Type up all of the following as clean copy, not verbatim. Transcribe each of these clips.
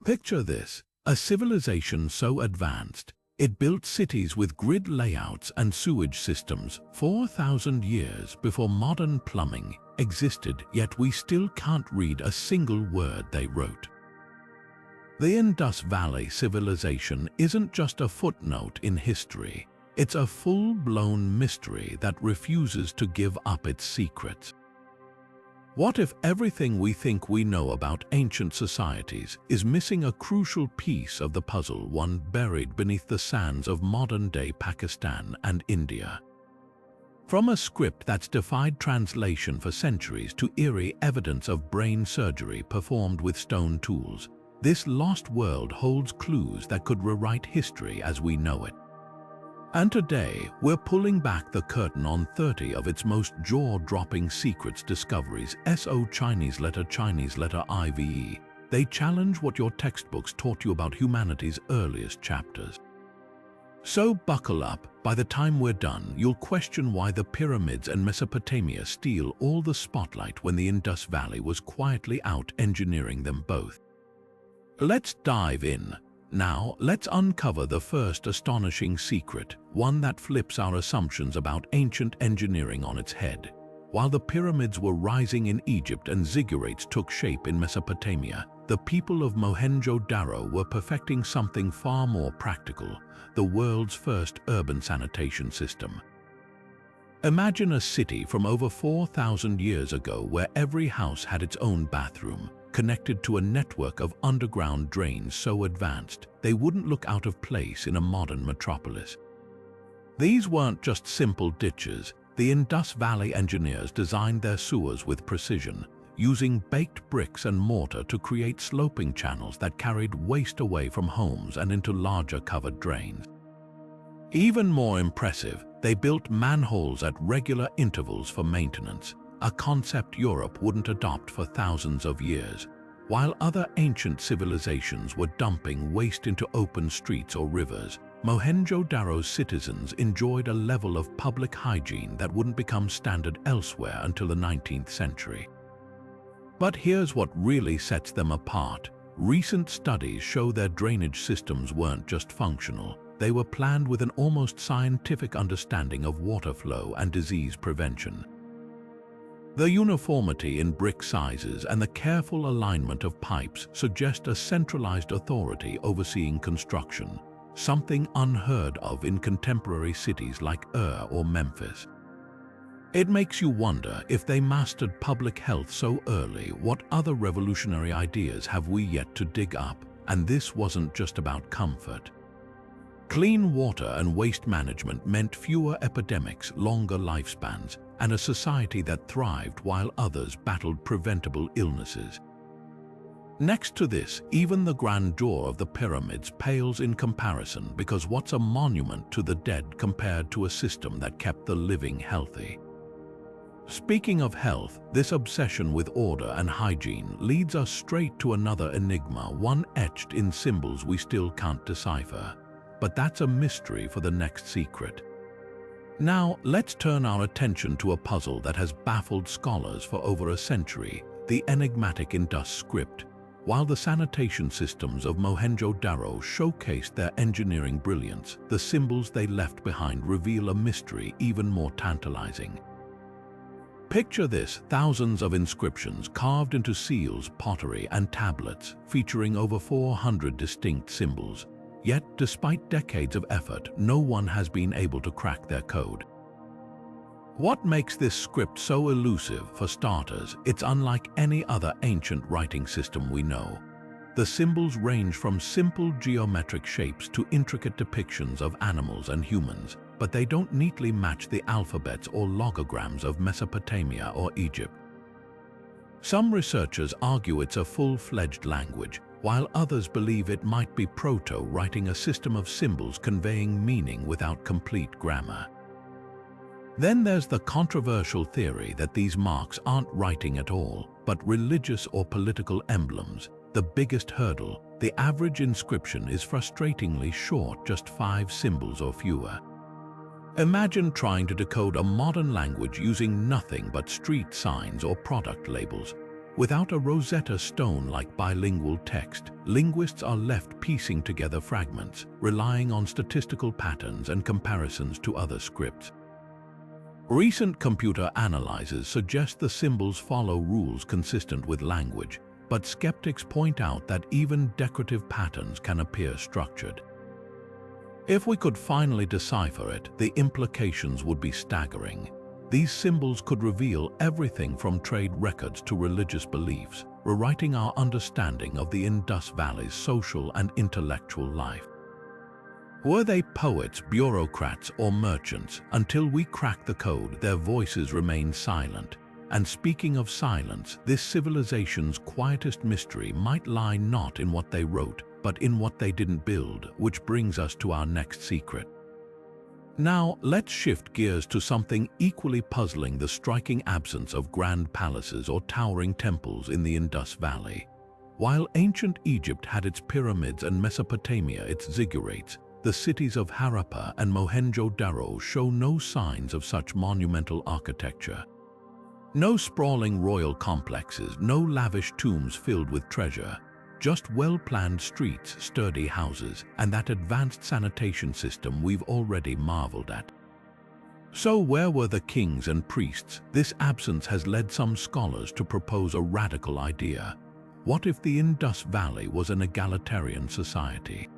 Picture this, a civilization so advanced, it built cities with grid layouts and sewage systems 4,000 years before modern plumbing existed, yet we still can't read a single word they wrote. The Indus Valley Civilization isn't just a footnote in history, it's a full-blown mystery that refuses to give up its secrets. What if everything we think we know about ancient societies is missing a crucial piece of the puzzle, one buried beneath the sands of modern-day Pakistan and India? From a script that's defied translation for centuries to eerie evidence of brain surgery performed with stone tools, this lost world holds clues that could rewrite history as we know it. And today, we're pulling back the curtain on 30 of its most jaw-dropping secrets discoveries. Chinese letter IVE. They challenge what your textbooks taught you about humanity's earliest chapters. So buckle up. By the time we're done, you'll question why the pyramids and Mesopotamia steal all the spotlight when the Indus Valley was quietly out engineering them both. Let's dive in. Now, let's uncover the first astonishing secret, one that flips our assumptions about ancient engineering on its head. While the pyramids were rising in Egypt and ziggurats took shape in Mesopotamia, the people of Mohenjo-Daro were perfecting something far more practical, the world's first urban sanitation system. Imagine a city from over 4,000 years ago where every house had its own bathroom, connected to a network of underground drains so advanced they wouldn't look out of place in a modern metropolis. These weren't just simple ditches. The Indus Valley engineers designed their sewers with precision, using baked bricks and mortar to create sloping channels that carried waste away from homes and into larger covered drains. Even more impressive, they built manholes at regular intervals for maintenance, a concept Europe wouldn't adopt for thousands of years. While other ancient civilizations were dumping waste into open streets or rivers, Mohenjo-Daro's citizens enjoyed a level of public hygiene that wouldn't become standard elsewhere until the 19th century. But here's what really sets them apart. Recent studies show their drainage systems weren't just functional. They were planned with an almost scientific understanding of water flow and disease prevention. The uniformity in brick sizes and the careful alignment of pipes suggest a centralized authority overseeing construction, something unheard of in contemporary cities like or Memphis. It makes you wonder, if they mastered public health so early, what other revolutionary ideas have we yet to dig up? And this wasn't just about comfort. Clean water and waste management meant fewer epidemics, longer lifespans, and a society that thrived while others battled preventable illnesses. Next to this, even the grandeur of the pyramids pales in comparison, because what's a monument to the dead compared to a system that kept the living healthy? Speaking of health, this obsession with order and hygiene leads us straight to another enigma, one etched in symbols we still can't decipher. But that's a mystery for the next secret. Now, let's turn our attention to a puzzle that has baffled scholars for over a century, the enigmatic Indus script. While the sanitation systems of Mohenjo-Daro showcased their engineering brilliance, the symbols they left behind reveal a mystery even more tantalizing. Picture this: thousands of inscriptions carved into seals, pottery, and tablets, featuring over 400 distinct symbols. Yet, despite decades of effort, no one has been able to crack their code. What makes this script so elusive? For starters, it's unlike any other ancient writing system we know. The symbols range from simple geometric shapes to intricate depictions of animals and humans, but they don't neatly match the alphabets or logograms of Mesopotamia or Egypt. Some researchers argue it's a full-fledged language, while others believe it might be proto-writing, a system of symbols conveying meaning without complete grammar. Then there's the controversial theory that these marks aren't writing at all, but religious or political emblems. The biggest hurdle: the average inscription is frustratingly short, just 5 symbols or fewer. Imagine trying to decode a modern language using nothing but street signs or product labels. Without a Rosetta Stone-like bilingual text, linguists are left piecing together fragments, relying on statistical patterns and comparisons to other scripts. Recent computer analyses suggest the symbols follow rules consistent with language, but skeptics point out that even decorative patterns can appear structured. If we could finally decipher it, the implications would be staggering. These symbols could reveal everything from trade records to religious beliefs, rewriting our understanding of the Indus Valley's social and intellectual life. Were they poets, bureaucrats, or merchants? Until we crack the code, their voices remain silent. And speaking of silence, this civilization's quietest mystery might lie not in what they wrote, but in what they didn't build, which brings us to our next secret. Now, let's shift gears to something equally puzzling: the striking absence of grand palaces or towering temples in the Indus Valley. While ancient Egypt had its pyramids and Mesopotamia its ziggurats, the cities of Harappa and Mohenjo-Daro show no signs of such monumental architecture. No sprawling royal complexes, no lavish tombs filled with treasure, just well-planned streets, sturdy houses, and that advanced sanitation system we've already marveled at. So where were the kings and priests? This absence has led some scholars to propose a radical idea. What if the Indus Valley was an egalitarian society?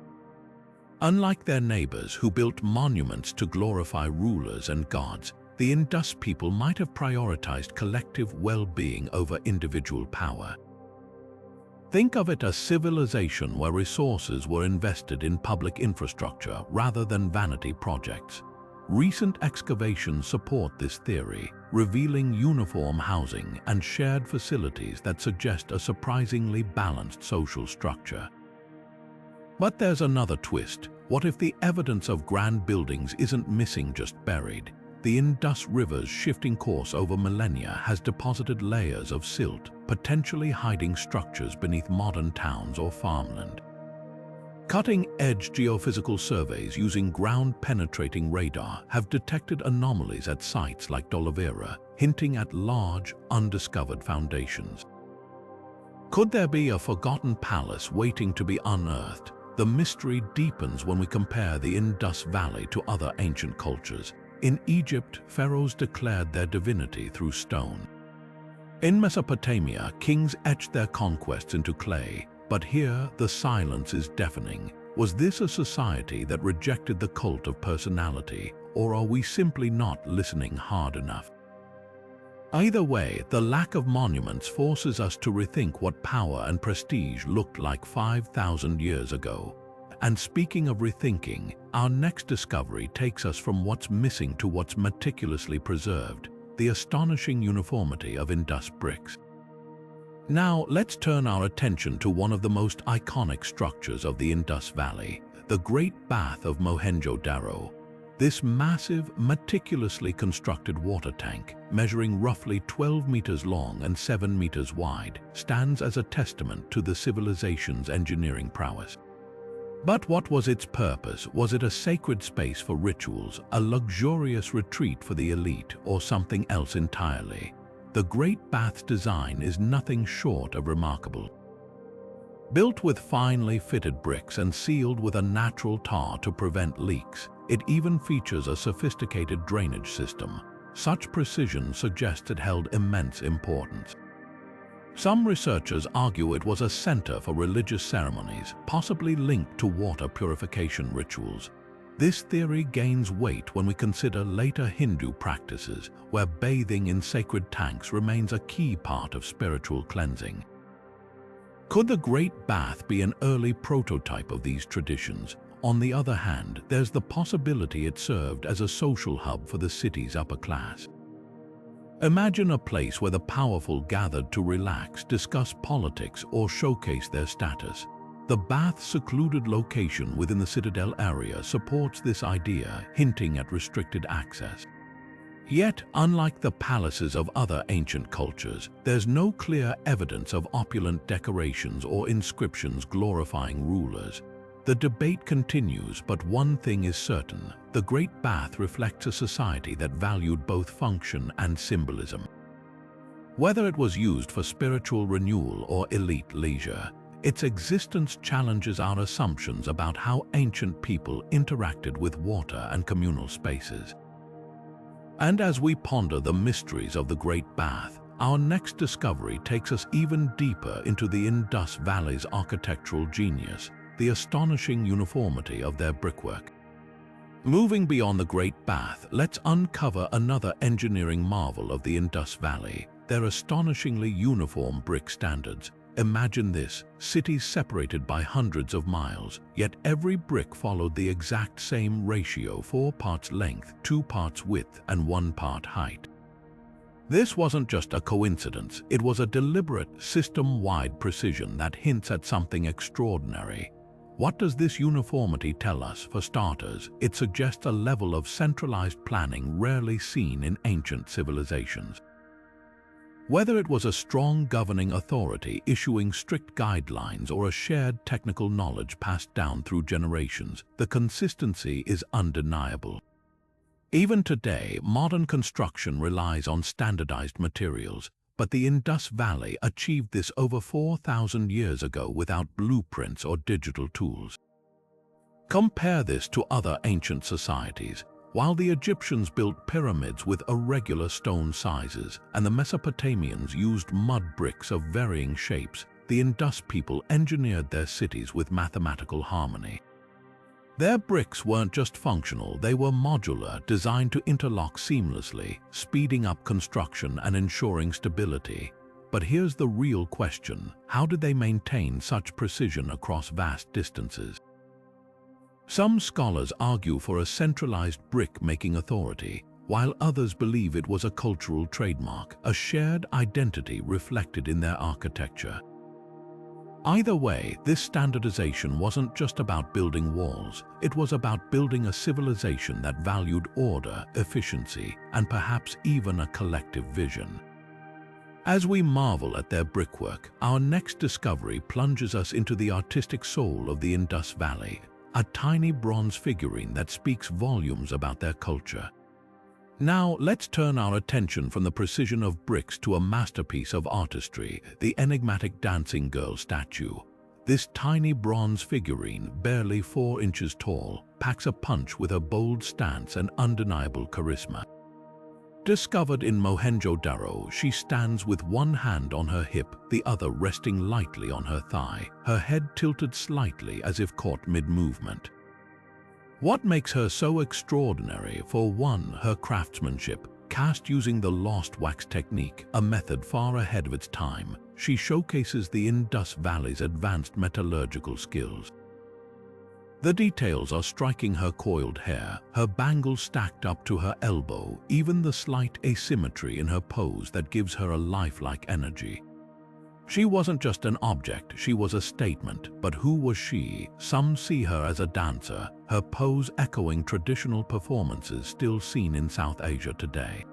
Unlike their neighbors who built monuments to glorify rulers and gods, the Indus people might have prioritized collective well-being over individual power. Think of it as a civilization where resources were invested in public infrastructure rather than vanity projects. Recent excavations support this theory, revealing uniform housing and shared facilities that suggest a surprisingly balanced social structure. But there's another twist. What if the evidence of grand buildings isn't missing, just buried? The Indus River's shifting course over millennia has deposited layers of silt, potentially hiding structures beneath modern towns or farmland. Cutting-edge geophysical surveys using ground-penetrating radar have detected anomalies at sites like Dolavera, hinting at large, undiscovered foundations. Could there be a forgotten palace waiting to be unearthed? The mystery deepens when we compare the Indus Valley to other ancient cultures. In Egypt, pharaohs declared their divinity through stone. In Mesopotamia, kings etched their conquests into clay, but here the silence is deafening. Was this a society that rejected the cult of personality, or are we simply not listening hard enough? Either way, the lack of monuments forces us to rethink what power and prestige looked like 5,000 years ago. And speaking of rethinking, our next discovery takes us from what's missing to what's meticulously preserved: the astonishing uniformity of Indus bricks. Now, let's turn our attention to one of the most iconic structures of the Indus Valley, the Great Bath of Mohenjo-Daro. This massive, meticulously constructed water tank, measuring roughly 12 meters long and 7 meters wide, stands as a testament to the civilization's engineering prowess. But what was its purpose? Was it a sacred space for rituals, a luxurious retreat for the elite, or something else entirely? The Great Bath's design is nothing short of remarkable. Built with finely fitted bricks and sealed with a natural tar to prevent leaks, it even features a sophisticated drainage system. Such precision suggests it held immense importance. Some researchers argue it was a center for religious ceremonies, possibly linked to water purification rituals. This theory gains weight when we consider later Hindu practices, where bathing in sacred tanks remains a key part of spiritual cleansing. Could the Great Bath be an early prototype of these traditions? On the other hand, there's the possibility it served as a social hub for the city's upper class. Imagine a place where the powerful gathered to relax, discuss politics, or showcase their status. The bath's secluded location within the citadel area supports this idea, hinting at restricted access. Yet, unlike the palaces of other ancient cultures, there's no clear evidence of opulent decorations or inscriptions glorifying rulers. The debate continues, but one thing is certain: the Great Bath reflects a society that valued both function and symbolism. Whether it was used for spiritual renewal or elite leisure, its existence challenges our assumptions about how ancient people interacted with water and communal spaces. And as we ponder the mysteries of the Great Bath, our next discovery takes us even deeper into the Indus Valley's architectural genius, the astonishing uniformity of their brickwork. Moving beyond the Great Bath, let's uncover another engineering marvel of the Indus Valley, their astonishingly uniform brick standards. Imagine this, cities separated by hundreds of miles, yet every brick followed the exact same ratio: 4 parts length, 2 parts width, and 1 part height. This wasn't just a coincidence, it was a deliberate, system-wide precision that hints at something extraordinary. What does this uniformity tell us? For starters, it suggests a level of centralized planning rarely seen in ancient civilizations. Whether it was a strong governing authority issuing strict guidelines or a shared technical knowledge passed down through generations, the consistency is undeniable. Even today, modern construction relies on standardized materials, but the Indus Valley achieved this over 4,000 years ago without blueprints or digital tools. Compare this to other ancient societies. While the Egyptians built pyramids with irregular stone sizes and the Mesopotamians used mud bricks of varying shapes, the Indus people engineered their cities with mathematical harmony. Their bricks weren't just functional, they were modular, designed to interlock seamlessly, speeding up construction and ensuring stability. But here's the real question: how did they maintain such precision across vast distances? Some scholars argue for a centralized brick-making authority, while others believe it was a cultural trademark, a shared identity reflected in their architecture. Either way, this standardization wasn't just about building walls, it was about building a civilization that valued order, efficiency, and perhaps even a collective vision. As we marvel at their brickwork, our next discovery plunges us into the artistic soul of the Indus Valley, a tiny bronze figurine that speaks volumes about their culture. Now, let's turn our attention from the precision of bricks to a masterpiece of artistry, the enigmatic dancing girl statue. This tiny bronze figurine, barely 4 inches tall, packs a punch with her bold stance and undeniable charisma. Discovered in Mohenjo-Daro, she stands with one hand on her hip, the other resting lightly on her thigh, her head tilted slightly as if caught mid-movement. What makes her so extraordinary? For one, her craftsmanship. Cast using the lost wax technique, a method far ahead of its time, she showcases the Indus Valley's advanced metallurgical skills. The details are striking: her coiled hair, her bangles stacked up to her elbow, even the slight asymmetry in her pose that gives her a lifelike energy. She wasn't just an object, she was a statement. But who was she? Some see her as a dancer, her pose echoing traditional performances still seen in South Asia today.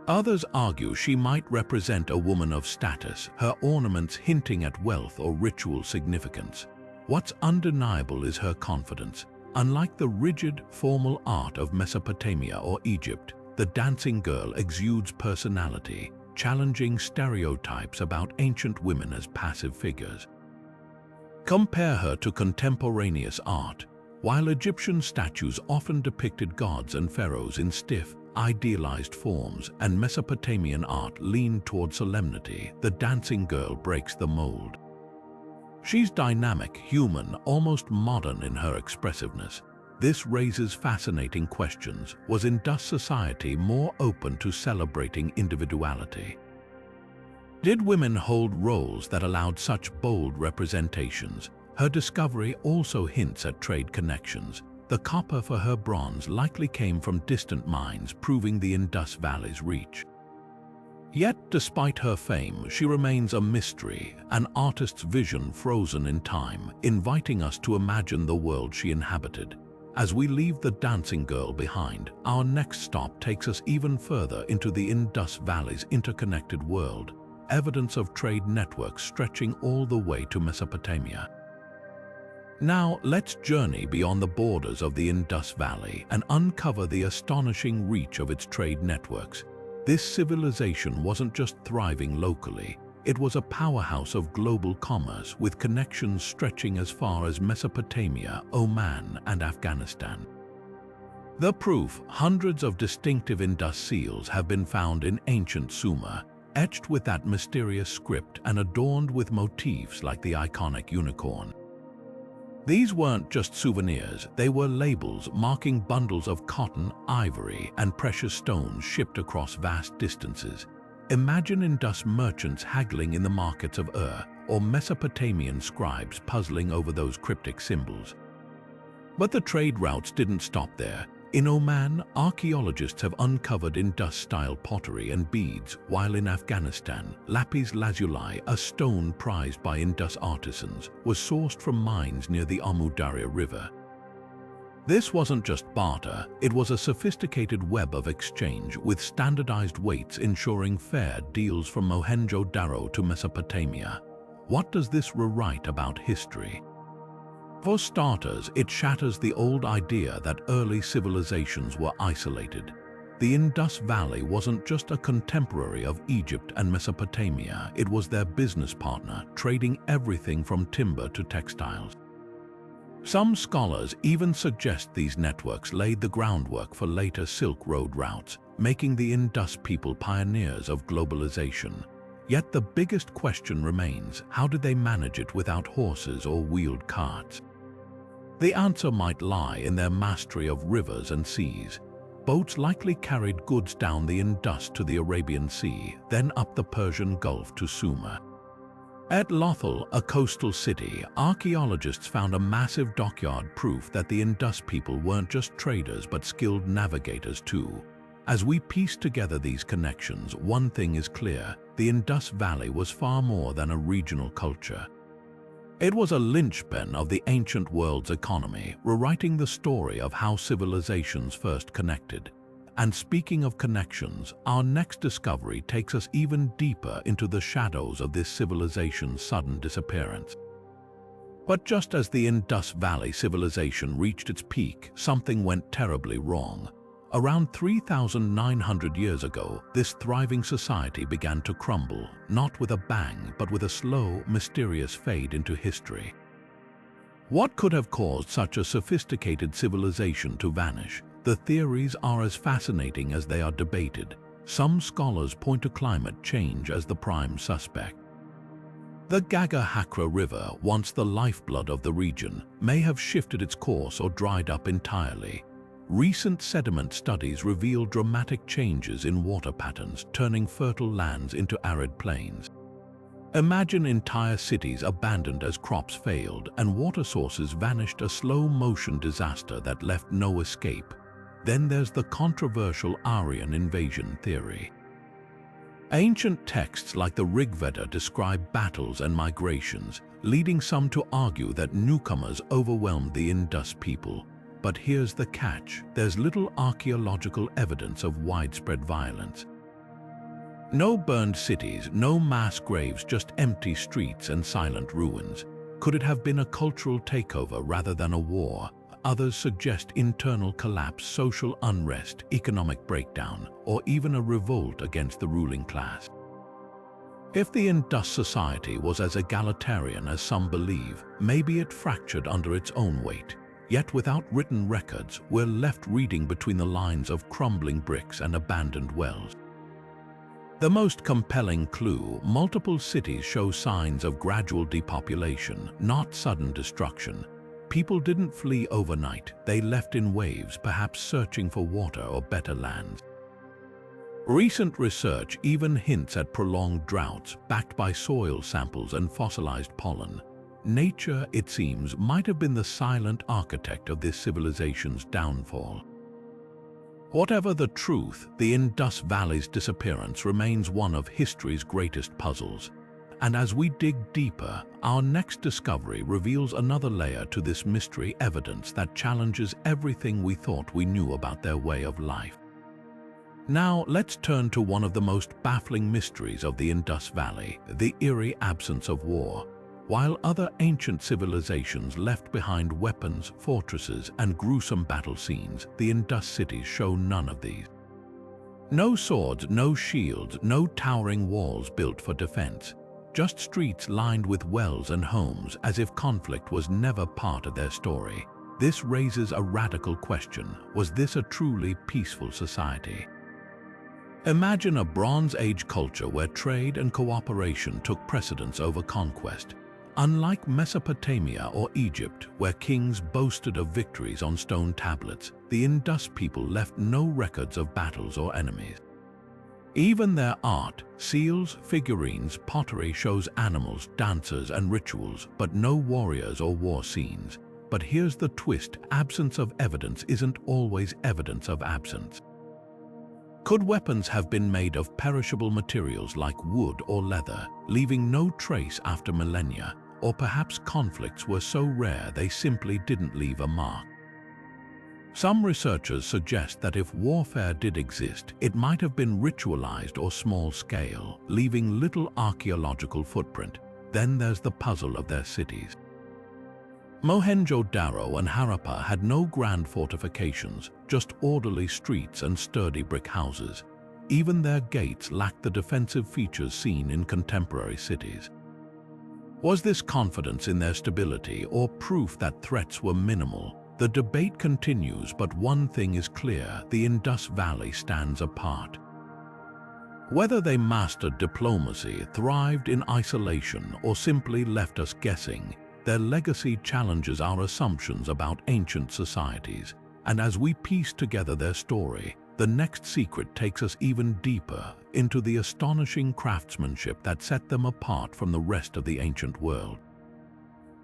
Others argue she might represent a woman of status, her ornaments hinting at wealth or ritual significance. What's undeniable is her confidence. Unlike the rigid, formal art of Mesopotamia or Egypt, the dancing girl exudes personality, challenging stereotypes about ancient women as passive figures. Compare her to contemporaneous art. While Egyptian statues often depicted gods and pharaohs in stiff, idealized forms, and Mesopotamian art leaned toward solemnity, the dancing girl breaks the mold. She's dynamic, human, almost modern in her expressiveness. This raises fascinating questions. Was Indus society more open to celebrating individuality? Did women hold roles that allowed such bold representations? Her discovery also hints at trade connections. The copper for her bronze likely came from distant mines, proving the Indus Valley's reach. Yet, despite her fame, she remains a mystery, an artist's vision frozen in time, inviting us to imagine the world she inhabited. As we leave the dancing girl behind, our next stop takes us even further into the Indus Valley's interconnected world, evidence of trade networks stretching all the way to Mesopotamia. Now, let's journey beyond the borders of the Indus Valley and uncover the astonishing reach of its trade networks. This civilization wasn't just thriving locally, it was a powerhouse of global commerce with connections stretching as far as Mesopotamia, Oman, and Afghanistan. The proof: hundreds of distinctive Indus seals have been found in ancient Sumer, etched with that mysterious script and adorned with motifs like the iconic unicorn. These weren't just souvenirs, they were labels marking bundles of cotton, ivory, and precious stones shipped across vast distances. Imagine Indus merchants haggling in the markets of Ur, or Mesopotamian scribes puzzling over those cryptic symbols. But the trade routes didn't stop there. In Oman, archaeologists have uncovered Indus-style pottery and beads, while in Afghanistan, lapis lazuli, a stone prized by Indus artisans, was sourced from mines near the Amu-Darya River. This wasn't just barter, it was a sophisticated web of exchange with standardized weights ensuring fair deals from Mohenjo-Daro to Mesopotamia. What does this rewrite about history? For starters, it shatters the old idea that early civilizations were isolated. The Indus Valley wasn't just a contemporary of Egypt and Mesopotamia, it was their business partner, trading everything from timber to textiles. Some scholars even suggest these networks laid the groundwork for later Silk Road routes, making the Indus people pioneers of globalization. Yet the biggest question remains: how did they manage it without horses or wheeled carts? The answer might lie in their mastery of rivers and seas. Boats likely carried goods down the Indus to the Arabian Sea, then up the Persian Gulf to Sumer. At Lothal, a coastal city, archaeologists found a massive dockyard, proof that the Indus people weren't just traders but skilled navigators too. As we piece together these connections, one thing is clear: the Indus Valley was far more than a regional culture. It was a linchpin of the ancient world's economy, rewriting the story of how civilizations first connected. And speaking of connections, our next discovery takes us even deeper into the shadows of this civilization's sudden disappearance. But just as the Indus Valley civilization reached its peak, something went terribly wrong. Around 3,900 years ago, this thriving society began to crumble, not with a bang, but with a slow, mysterious fade into history. What could have caused such a sophisticated civilization to vanish? The theories are as fascinating as they are debated. Some scholars point to climate change as the prime suspect. The Gagga-Hakra River, once the lifeblood of the region, may have shifted its course or dried up entirely. Recent sediment studies reveal dramatic changes in water patterns, turning fertile lands into arid plains. Imagine entire cities abandoned as crops failed and water sources vanished, a slow-motion disaster that left no escape. Then there's the controversial Aryan invasion theory. Ancient texts like the Rig Veda describe battles and migrations, leading some to argue that newcomers overwhelmed the Indus people. But here's the catch: there's little archaeological evidence of widespread violence. No burned cities, no mass graves, just empty streets and silent ruins. Could it have been a cultural takeover rather than a war? Others suggest internal collapse, social unrest, economic breakdown, or even a revolt against the ruling class. If the Indus society was as egalitarian as some believe, maybe it fractured under its own weight. Yet without written records, we're left reading between the lines of crumbling bricks and abandoned wells. The most compelling clue: multiple cities show signs of gradual depopulation, not sudden destruction. People didn't flee overnight, they left in waves, perhaps searching for water or better lands. Recent research even hints at prolonged droughts, backed by soil samples and fossilized pollen. Nature, it seems, might have been the silent architect of this civilization's downfall. Whatever the truth, the Indus Valley's disappearance remains one of history's greatest puzzles. And as we dig deeper, our next discovery reveals another layer to this mystery, evidence that challenges everything we thought we knew about their way of life. Now, let's turn to one of the most baffling mysteries of the Indus Valley: the eerie absence of war. While other ancient civilizations left behind weapons, fortresses, and gruesome battle scenes, the Indus cities show none of these. No swords, no shields, no towering walls built for defense. Just streets lined with wells and homes, as if conflict was never part of their story. This raises a radical question. Was this a truly peaceful society? Imagine a Bronze Age culture where trade and cooperation took precedence over conquest. Unlike Mesopotamia or Egypt, where kings boasted of victories on stone tablets, the Indus people left no records of battles or enemies. Even their art, seals, figurines, pottery shows animals, dancers, and rituals, but no warriors or war scenes. But here's the twist: absence of evidence isn't always evidence of absence. Could weapons have been made of perishable materials like wood or leather, leaving no trace after millennia? Or perhaps conflicts were so rare they simply didn't leave a mark. Some researchers suggest that if warfare did exist, it might have been ritualized or small-scale, leaving little archaeological footprint. Then there's the puzzle of their cities. Mohenjo-Daro and Harappa had no grand fortifications, just orderly streets and sturdy brick houses. Even their gates lacked the defensive features seen in contemporary cities. Was this confidence in their stability or proof that threats were minimal? The debate continues, but one thing is clear: the Indus Valley stands apart. Whether they mastered diplomacy, thrived in isolation, or simply left us guessing, their legacy challenges our assumptions about ancient societies. And as we piece together their story, the next secret takes us even deeper into the astonishing craftsmanship that set them apart from the rest of the ancient world.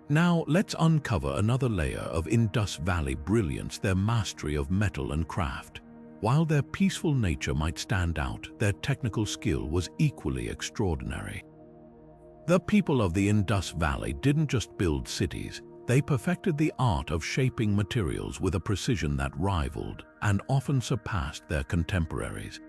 Now, let's uncover another layer of Indus Valley brilliance: their mastery of metal and craft. While their peaceful nature might stand out, their technical skill was equally extraordinary. The people of the Indus Valley didn't just build cities, they perfected the art of shaping materials with a precision that rivaled and often surpassed their contemporaries.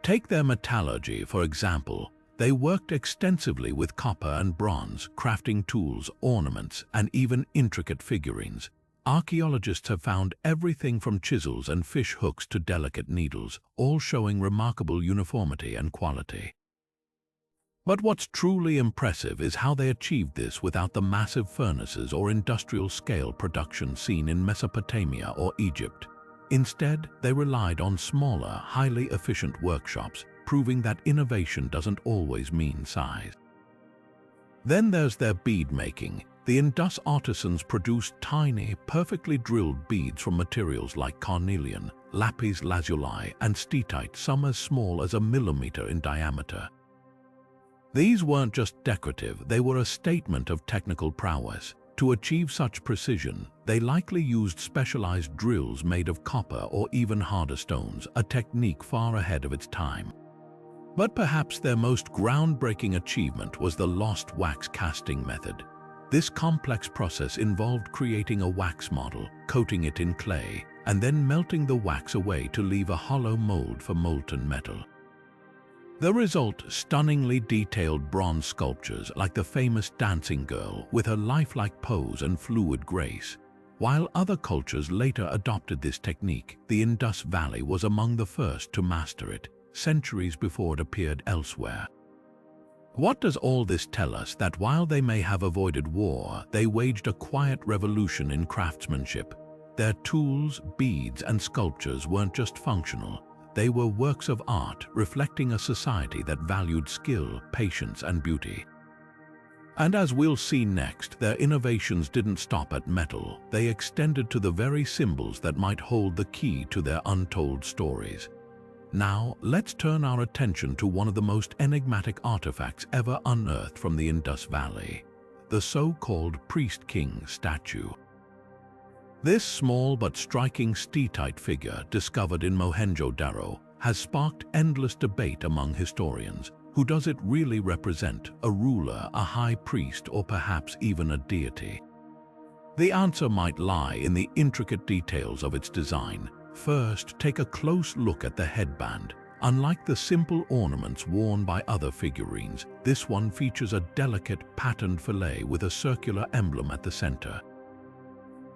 Take their metallurgy, for example. They worked extensively with copper and bronze, crafting tools, ornaments, and even intricate figurines. Archaeologists have found everything from chisels and fish hooks to delicate needles, all showing remarkable uniformity and quality. But what's truly impressive is how they achieved this without the massive furnaces or industrial-scale production seen in Mesopotamia or Egypt. Instead, they relied on smaller, highly efficient workshops, proving that innovation doesn't always mean size. Then there's their bead making. The Indus artisans produced tiny, perfectly drilled beads from materials like carnelian, lapis lazuli, and steatite, some as small as a millimeter in diameter. These weren't just decorative, they were a statement of technical prowess. To achieve such precision, they likely used specialized drills made of copper or even harder stones, a technique far ahead of its time. But perhaps their most groundbreaking achievement was the lost wax casting method. This complex process involved creating a wax model, coating it in clay, and then melting the wax away to leave a hollow mold for molten metal. The result: stunningly detailed bronze sculptures like the famous dancing girl with her lifelike pose and fluid grace. While other cultures later adopted this technique, the Indus Valley was among the first to master it, centuries before it appeared elsewhere. What does all this tell us? That while they may have avoided war, they waged a quiet revolution in craftsmanship. Their tools, beads, and sculptures weren't just functional. They were works of art, reflecting a society that valued skill, patience, and beauty. And as we'll see next, their innovations didn't stop at metal. They extended to the very symbols that might hold the key to their untold stories. Now, let's turn our attention to one of the most enigmatic artifacts ever unearthed from the Indus Valley: the so-called priest-king statue. This small but striking steatite figure, discovered in Mohenjo-Daro, has sparked endless debate among historians. Who does it really represent? A ruler, a high priest, or perhaps even a deity? The answer might lie in the intricate details of its design. First, take a close look at the headband. Unlike the simple ornaments worn by other figurines, this one features a delicate, patterned fillet with a circular emblem at the center.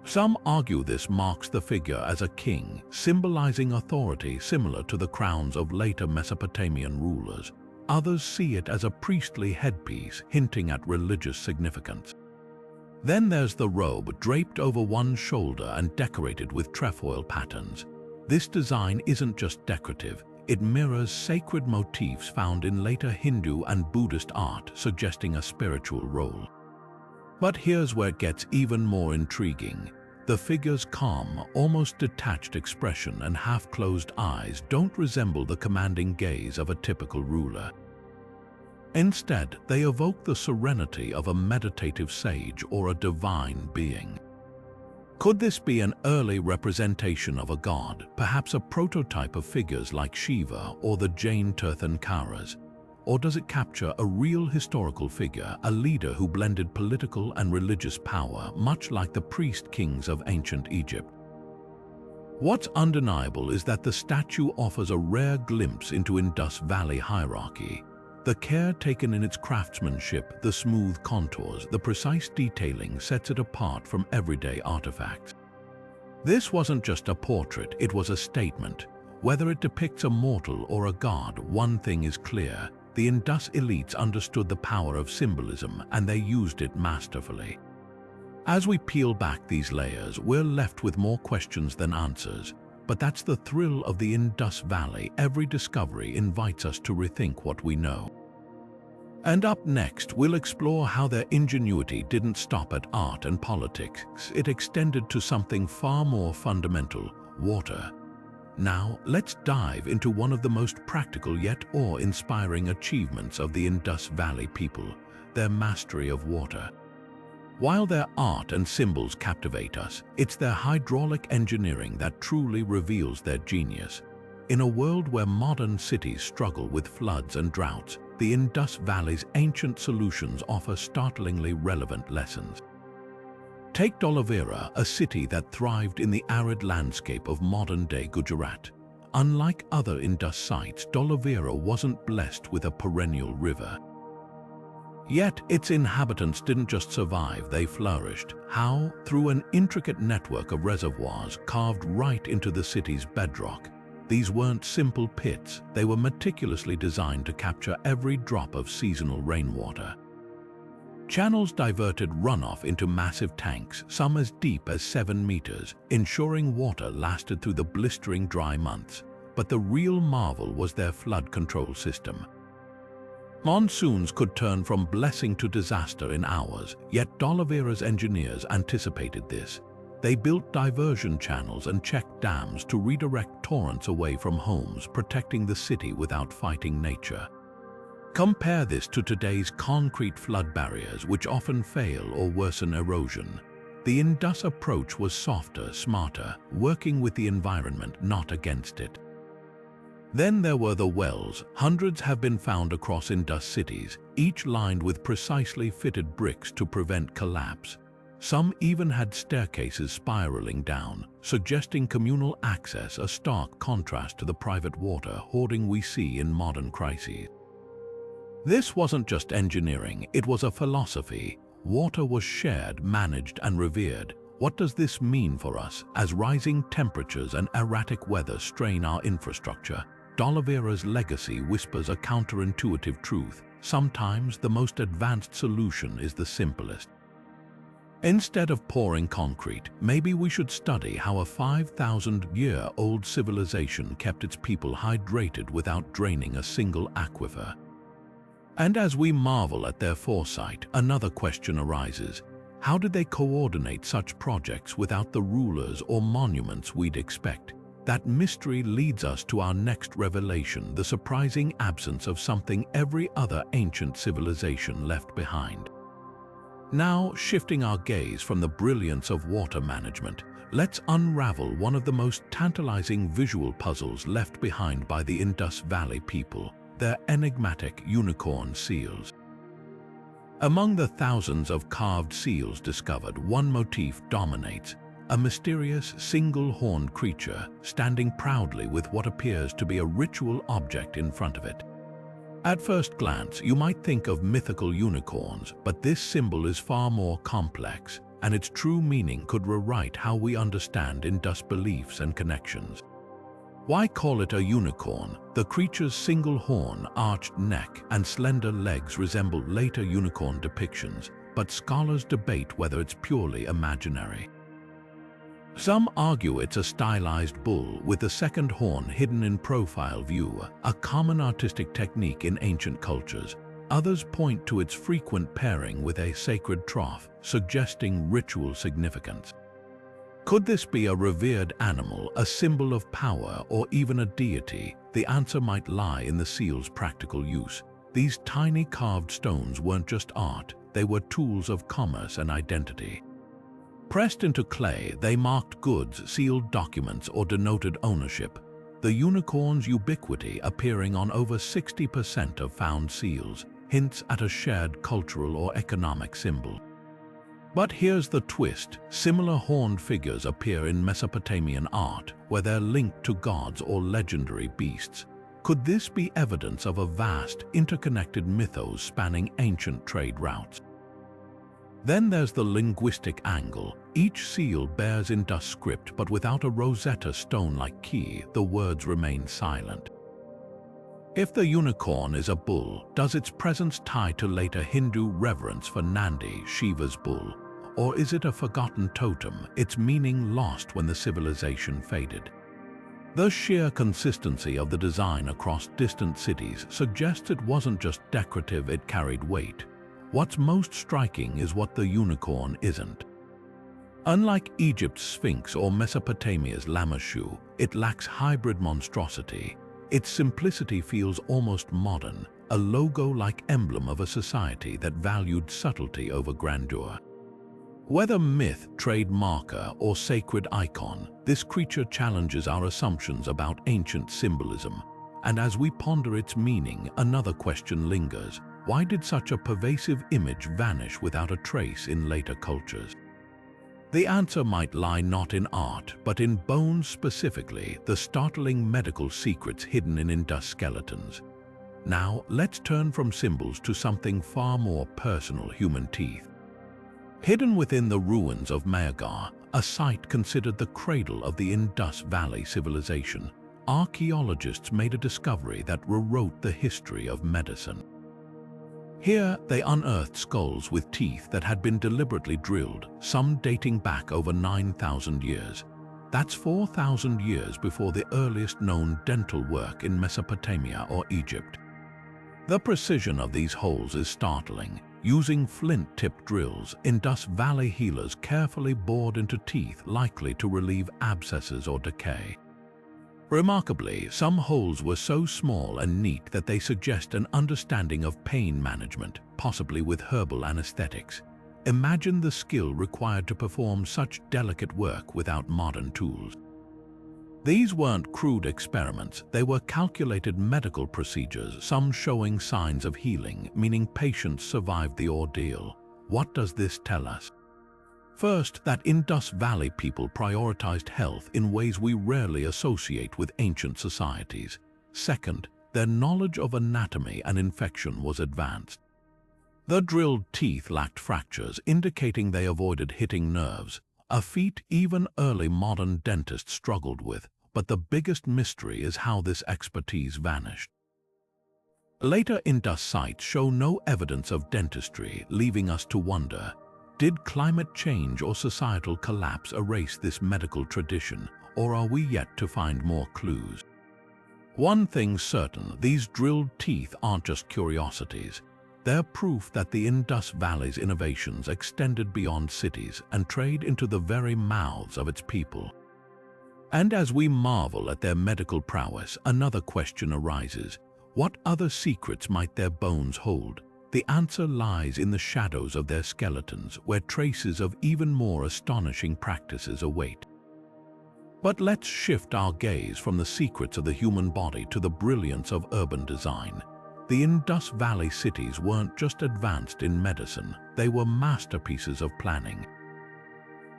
Some argue this marks the figure as a king, symbolizing authority similar to the crowns of later Mesopotamian rulers. Others see it as a priestly headpiece, hinting at religious significance. Then there's the robe, draped over one shoulder and decorated with trefoil patterns. This design isn't just decorative, it mirrors sacred motifs found in later Hindu and Buddhist art, suggesting a spiritual role. But here's where it gets even more intriguing. The figure's calm, almost detached expression and half-closed eyes don't resemble the commanding gaze of a typical ruler. Instead, they evoke the serenity of a meditative sage or a divine being. Could this be an early representation of a god, perhaps a prototype of figures like Shiva or the Jain Tirthankaras? Or does it capture a real historical figure, a leader who blended political and religious power, much like the priest-kings of ancient Egypt? What's undeniable is that the statue offers a rare glimpse into Indus Valley hierarchy. The care taken in its craftsmanship, the smooth contours, the precise detailing sets it apart from everyday artifacts. This wasn't just a portrait, it was a statement. Whether it depicts a mortal or a god, one thing is clear. The Indus elites understood the power of symbolism, and they used it masterfully. As we peel back these layers, we're left with more questions than answers. But that's the thrill of the Indus Valley. Every discovery invites us to rethink what we know. And up next, we'll explore how their ingenuity didn't stop at art and politics. It extended to something far more fundamental: water. Now, let's dive into one of the most practical yet awe-inspiring achievements of the Indus Valley people: their mastery of water. While their art and symbols captivate us, it's their hydraulic engineering that truly reveals their genius. In a world where modern cities struggle with floods and droughts, the Indus Valley's ancient solutions offer startlingly relevant lessons. Take Dhaulagiri, a city that thrived in the arid landscape of modern-day Gujarat. Unlike other Indus sites, Dhaulagiri wasn't blessed with a perennial river. Yet, its inhabitants didn't just survive, they flourished. How? Through an intricate network of reservoirs carved right into the city's bedrock. These weren't simple pits, they were meticulously designed to capture every drop of seasonal rainwater. Channels diverted runoff into massive tanks, some as deep as 7 meters, ensuring water lasted through the blistering dry months. But the real marvel was their flood control system. Monsoons could turn from blessing to disaster in hours, yet Dhaulagiri's engineers anticipated this. They built diversion channels and checked dams to redirect torrents away from homes, protecting the city without fighting nature. Compare this to today's concrete flood barriers, which often fail or worsen erosion. The Indus approach was softer, smarter, working with the environment, not against it. Then there were the wells. Hundreds have been found across Indus cities, each lined with precisely fitted bricks to prevent collapse. Some even had staircases spiraling down, suggesting communal access, a stark contrast to the private water hoarding we see in modern crises. This wasn't just engineering, it was a philosophy. Water was shared, managed, and revered. What does this mean for us as rising temperatures and erratic weather strain our infrastructure? Dhaulagiri's legacy whispers a counterintuitive truth. Sometimes the most advanced solution is the simplest. Instead of pouring concrete, maybe we should study how a 5,000-year-old civilization kept its people hydrated without draining a single aquifer. And as we marvel at their foresight, another question arises. How did they coordinate such projects without the rulers or monuments we'd expect? That mystery leads us to our next revelation: the surprising absence of something every other ancient civilization left behind. Now, shifting our gaze from the brilliance of water management, let's unravel one of the most tantalizing visual puzzles left behind by the Indus Valley people: their enigmatic unicorn seals. Among the thousands of carved seals discovered, one motif dominates: a mysterious single-horned creature standing proudly with what appears to be a ritual object in front of it. At first glance, you might think of mythical unicorns, but this symbol is far more complex. and its true meaning could rewrite how we understand Indus beliefs and connections. Why call it a unicorn? The creature's single horn, arched neck, and slender legs resemble later unicorn depictions, but scholars debate whether it's purely imaginary. Some argue it's a stylized bull with the second horn hidden in profile view, a common artistic technique in ancient cultures. Others point to its frequent pairing with a sacred trough, suggesting ritual significance. Could this be a revered animal, a symbol of power, or even a deity? The answer might lie in the seal's practical use. These tiny carved stones weren't just art, they were tools of commerce and identity. Pressed into clay, they marked goods, sealed documents, or denoted ownership. The unicorn's ubiquity appearing on over 60% of found seals hints at a shared cultural or economic symbol. But here's the twist. Similar horned figures appear in Mesopotamian art, where they're linked to gods or legendary beasts. Could this be evidence of a vast, interconnected mythos spanning ancient trade routes? Then there's the linguistic angle. Each seal bears Indus script, but without a Rosetta Stone-like key, the words remain silent. If the unicorn is a bull, does its presence tie to later Hindu reverence for Nandi, Shiva's bull? Or is it a forgotten totem, its meaning lost when the civilization faded? The sheer consistency of the design across distant cities suggests it wasn't just decorative, it carried weight. What's most striking is what the unicorn isn't. Unlike Egypt's Sphinx or Mesopotamia's Lamassu, it lacks hybrid monstrosity. Its simplicity feels almost modern, a logo-like emblem of a society that valued subtlety over grandeur. Whether myth, trade marker, or sacred icon, this creature challenges our assumptions about ancient symbolism. And as we ponder its meaning, another question lingers. Why did such a pervasive image vanish without a trace in later cultures? The answer might lie not in art, but in bones specifically, the startling medical secrets hidden in Indus skeletons. Now, let's turn from symbols to something far more personal: human teeth. Hidden within the ruins of Mohenjo-Daro, a site considered the cradle of the Indus Valley Civilization, archaeologists made a discovery that rewrote the history of medicine. Here, they unearthed skulls with teeth that had been deliberately drilled, some dating back over 9,000 years. That's 4,000 years before the earliest known dental work in Mesopotamia or Egypt. The precision of these holes is startling. Using flint-tipped drills, Indus Valley healers carefully bored into teeth likely to relieve abscesses or decay. Remarkably, some holes were so small and neat that they suggest an understanding of pain management, possibly with herbal anesthetics. Imagine the skill required to perform such delicate work without modern tools. These weren't crude experiments, they were calculated medical procedures, some showing signs of healing, meaning patients survived the ordeal. What does this tell us? First, that Indus Valley people prioritized health in ways we rarely associate with ancient societies. Second, their knowledge of anatomy and infection was advanced. The drilled teeth lacked fractures, indicating they avoided hitting nerves, a feat even early modern dentists struggled with. But the biggest mystery is how this expertise vanished. Later Indus sites show no evidence of dentistry, leaving us to wonder, did climate change or societal collapse erase this medical tradition, or are we yet to find more clues? One thing's certain, these drilled teeth aren't just curiosities. They're proof that the Indus Valley's innovations extended beyond cities and trade into the very mouths of its people. And as we marvel at their medical prowess, another question arises. What other secrets might their bones hold? The answer lies in the shadows of their skeletons, where traces of even more astonishing practices await. But let's shift our gaze from the secrets of the human body to the brilliance of urban design. The Indus Valley cities weren't just advanced in medicine, they were masterpieces of planning.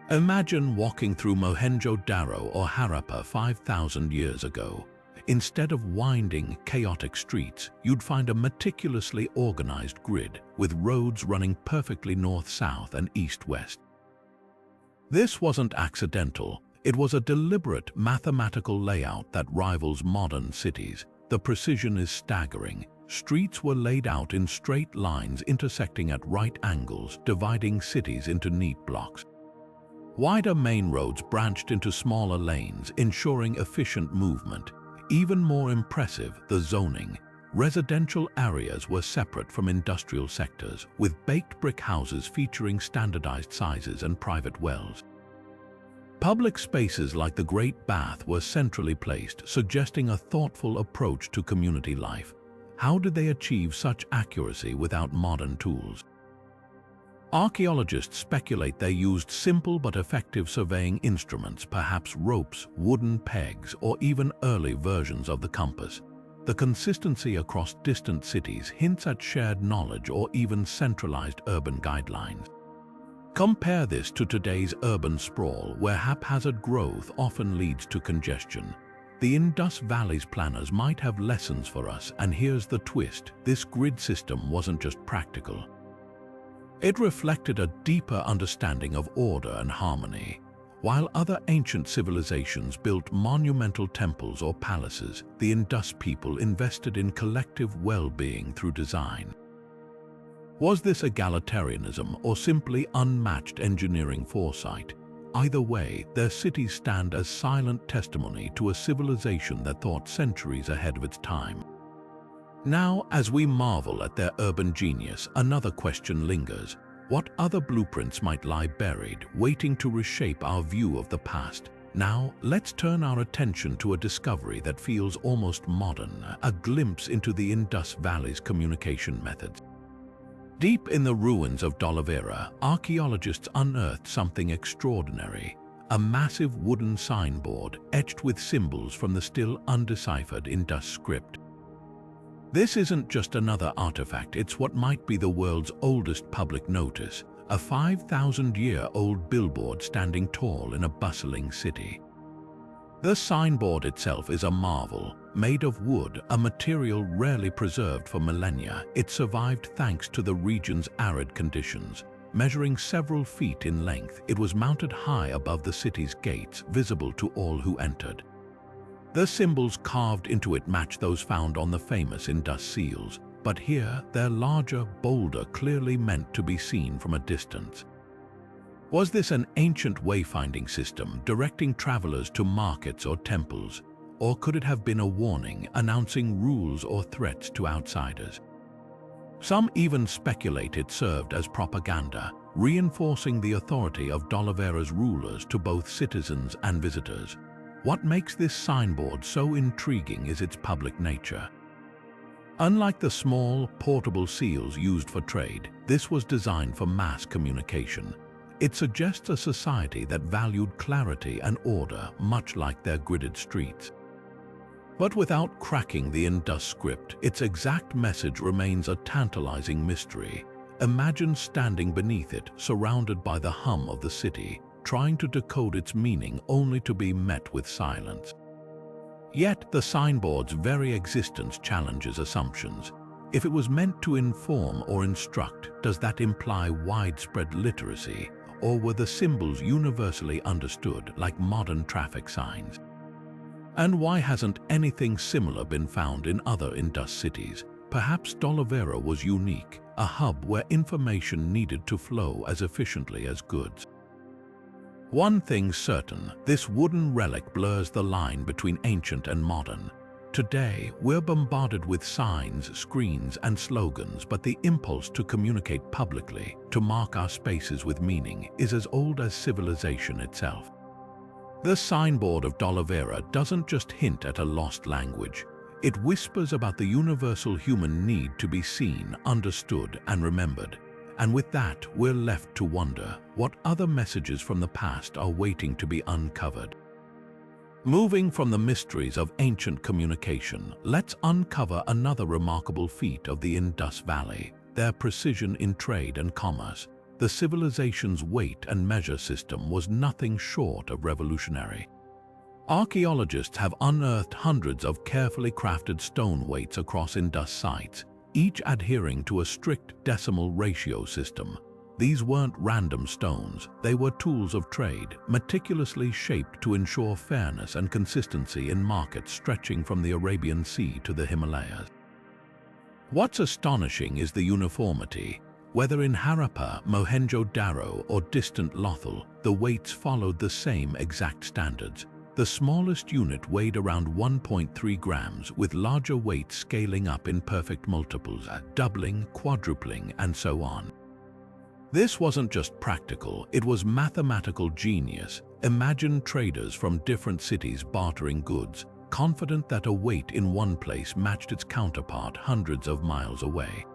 Imagine walking through Mohenjo-Daro or Harappa 5,000 years ago. Instead of winding, chaotic streets, you'd find a meticulously organized grid with roads running perfectly north-south and east-west. This wasn't accidental. It was a deliberate mathematical layout that rivals modern cities. The precision is staggering. Streets were laid out in straight lines intersecting at right angles, dividing cities into neat blocks. Wider main roads branched into smaller lanes, ensuring efficient movement. Even more impressive, the zoning. Residential areas were separate from industrial sectors, with baked brick houses featuring standardized sizes and private wells. Public spaces like the Great Bath were centrally placed, suggesting a thoughtful approach to community life. How did they achieve such accuracy without modern tools? Archaeologists speculate they used simple but effective surveying instruments, perhaps ropes, wooden pegs, or even early versions of the compass. The consistency across distant cities hints at shared knowledge or even centralized urban guidelines. Compare this to today's urban sprawl, where haphazard growth often leads to congestion. The Indus Valley's planners might have lessons for us, and here's the twist: this grid system wasn't just practical. It reflected a deeper understanding of order and harmony. While other ancient civilizations built monumental temples or palaces, the Indus people invested in collective well-being through design. Was this egalitarianism or simply unmatched engineering foresight? Either way, their cities stand as silent testimony to a civilization that thought centuries ahead of its time. Now, as we marvel at their urban genius, another question lingers. What other blueprints might lie buried, waiting to reshape our view of the past? Now, let's turn our attention to a discovery that feels almost modern, a glimpse into the Indus Valley's communication methods. Deep in the ruins of Dolavera, archaeologists unearthed something extraordinary: a massive wooden signboard etched with symbols from the still undeciphered Indus script. This isn't just another artifact, it's what might be the world's oldest public notice, a 5,000-year-old billboard standing tall in a bustling city. The signboard itself is a marvel. Made of wood, a material rarely preserved for millennia, it survived thanks to the region's arid conditions. Measuring several feet in length, it was mounted high above the city's gates, visible to all who entered. The symbols carved into it match those found on the famous Indus seals, but here they're larger, bolder, clearly meant to be seen from a distance. Was this an ancient wayfinding system directing travelers to markets or temples? Or could it have been a warning announcing rules or threats to outsiders? Some even speculate it served as propaganda, reinforcing the authority of Dolavera's rulers to both citizens and visitors. What makes this signboard so intriguing is its public nature. Unlike the small, portable seals used for trade, this was designed for mass communication. It suggests a society that valued clarity and order, much like their gridded streets. But without cracking the Indus script, its exact message remains a tantalizing mystery. Imagine standing beneath it, surrounded by the hum of the city, trying to decode its meaning only to be met with silence. Yet the signboard's very existence challenges assumptions. If it was meant to inform or instruct, does that imply widespread literacy? Or were the symbols universally understood, like modern traffic signs? And why hasn't anything similar been found in other Indus cities? Perhaps Dolavera was unique, a hub where information needed to flow as efficiently as goods. One thing's certain, this wooden relic blurs the line between ancient and modern. Today, we're bombarded with signs, screens, and slogans, but the impulse to communicate publicly, to mark our spaces with meaning, is as old as civilization itself. The signboard of Dolavera doesn't just hint at a lost language. It whispers about the universal human need to be seen, understood, and remembered. And with that, we're left to wonder, what other messages from the past are waiting to be uncovered? Moving from the mysteries of ancient communication, let's uncover another remarkable feat of the Indus Valley: their precision in trade and commerce. The civilization's weight and measure system was nothing short of revolutionary. Archaeologists have unearthed hundreds of carefully crafted stone weights across Indus sites, each adhering to a strict decimal ratio system. These weren't random stones, they were tools of trade, meticulously shaped to ensure fairness and consistency in markets stretching from the Arabian Sea to the Himalayas. What's astonishing is the uniformity. Whether in Harappa, Mohenjo-Daro, or distant Lothal, the weights followed the same exact standards. The smallest unit weighed around 1.3 grams, with larger weights scaling up in perfect multiples, doubling, quadrupling, and so on. This wasn't just practical, it was mathematical genius. Imagine traders from different cities bartering goods, confident that a weight in one place matched its counterpart hundreds of miles away.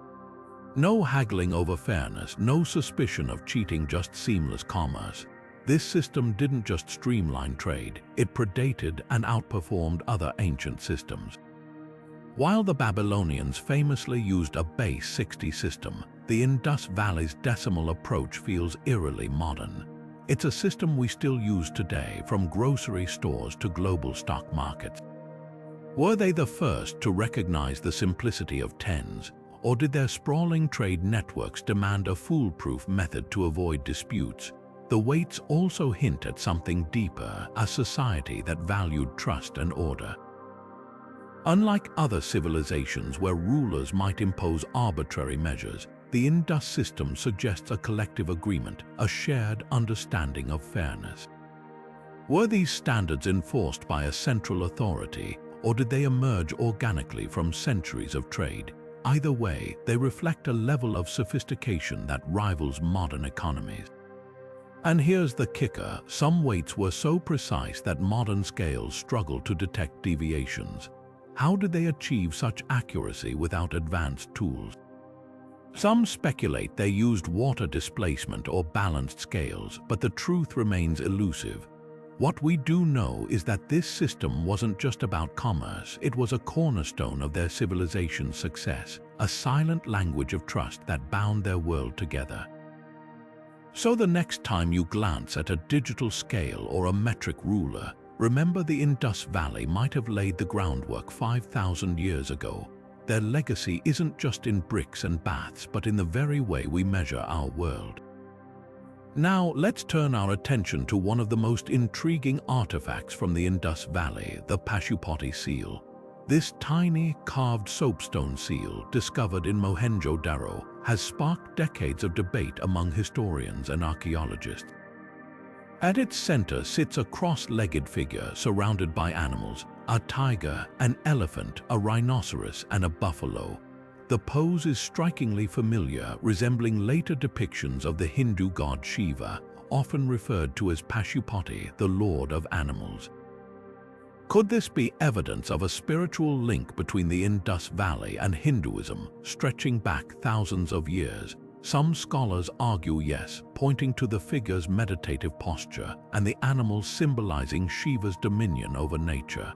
No haggling over fairness, no suspicion of cheating, just seamless commerce. This system didn't just streamline trade, it predated and outperformed other ancient systems. While the Babylonians famously used a base 60 system, the Indus Valley's decimal approach feels eerily modern. It's a system we still use today, from grocery stores to global stock markets. Were they the first to recognize the simplicity of tens, or did their sprawling trade networks demand a foolproof method to avoid disputes? The weights also hint at something deeper, a society that valued trust and order. Unlike other civilizations where rulers might impose arbitrary measures, the Indus system suggests a collective agreement, a shared understanding of fairness. Were these standards enforced by a central authority, or did they emerge organically from centuries of trade? Either way, they reflect a level of sophistication that rivals modern economies. And here's the kicker, some weights were so precise that modern scales struggle to detect deviations. How did they achieve such accuracy without advanced tools? Some speculate they used water displacement or balanced scales, but the truth remains elusive. What we do know is that this system wasn't just about commerce, it was a cornerstone of their civilization's success, a silent language of trust that bound their world together. So the next time you glance at a digital scale or a metric ruler, remember the Indus Valley might have laid the groundwork 5,000 years ago. Their legacy isn't just in bricks and baths, but in the very way we measure our world. Now, let's turn our attention to one of the most intriguing artifacts from the Indus Valley, the Pashupati seal. This tiny, carved soapstone seal, discovered in Mohenjo-Daro, has sparked decades of debate among historians and archaeologists. At its center sits a cross-legged figure surrounded by animals, a tiger, an elephant, a rhinoceros, and a buffalo. The pose is strikingly familiar, resembling later depictions of the Hindu god Shiva, often referred to as Pashupati, the lord of animals. Could this be evidence of a spiritual link between the Indus Valley and Hinduism, stretching back thousands of years? Some scholars argue yes, pointing to the figure's meditative posture and the animals symbolizing Shiva's dominion over nature.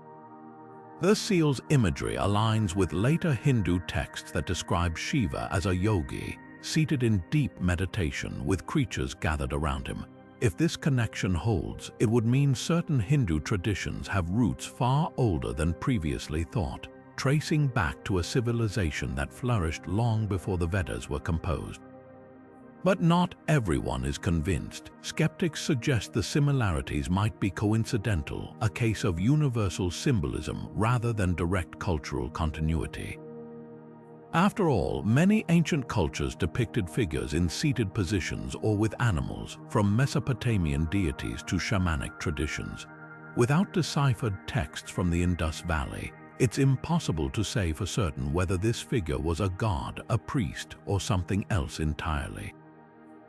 The seal's imagery aligns with later Hindu texts that describe Shiva as a yogi, seated in deep meditation with creatures gathered around him. If this connection holds, it would mean certain Hindu traditions have roots far older than previously thought, tracing back to a civilization that flourished long before the Vedas were composed. But not everyone is convinced. Skeptics suggest the similarities might be coincidental, a case of universal symbolism rather than direct cultural continuity. After all, many ancient cultures depicted figures in seated positions or with animals, from Mesopotamian deities to shamanic traditions. Without deciphered texts from the Indus Valley, it's impossible to say for certain whether this figure was a god, a priest, or something else entirely.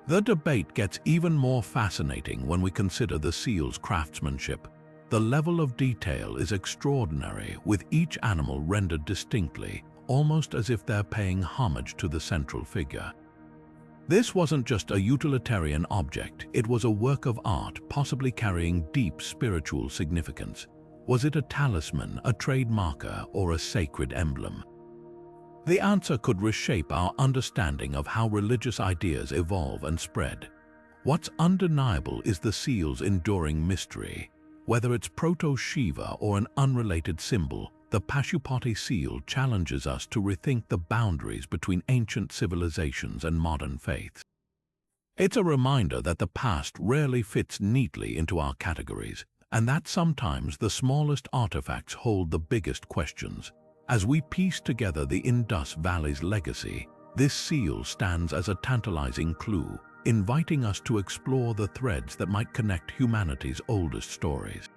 The debate gets even more fascinating when we consider the seal's craftsmanship. The level of detail is extraordinary, with each animal rendered distinctly, almost as if they're paying homage to the central figure. This wasn't just a utilitarian object, it was a work of art, possibly carrying deep spiritual significance. Was it a talisman, a trade marker, or a sacred emblem? The answer could reshape our understanding of how religious ideas evolve and spread. What's undeniable is the seal's enduring mystery. Whether it's proto-Shiva or an unrelated symbol, the Pashupati seal challenges us to rethink the boundaries between ancient civilizations and modern faiths. It's a reminder that the past rarely fits neatly into our categories, and that sometimes the smallest artifacts hold the biggest questions. As we piece together the Indus Valley's legacy, this seal stands as a tantalizing clue, inviting us to explore the threads that might connect humanity's oldest stories.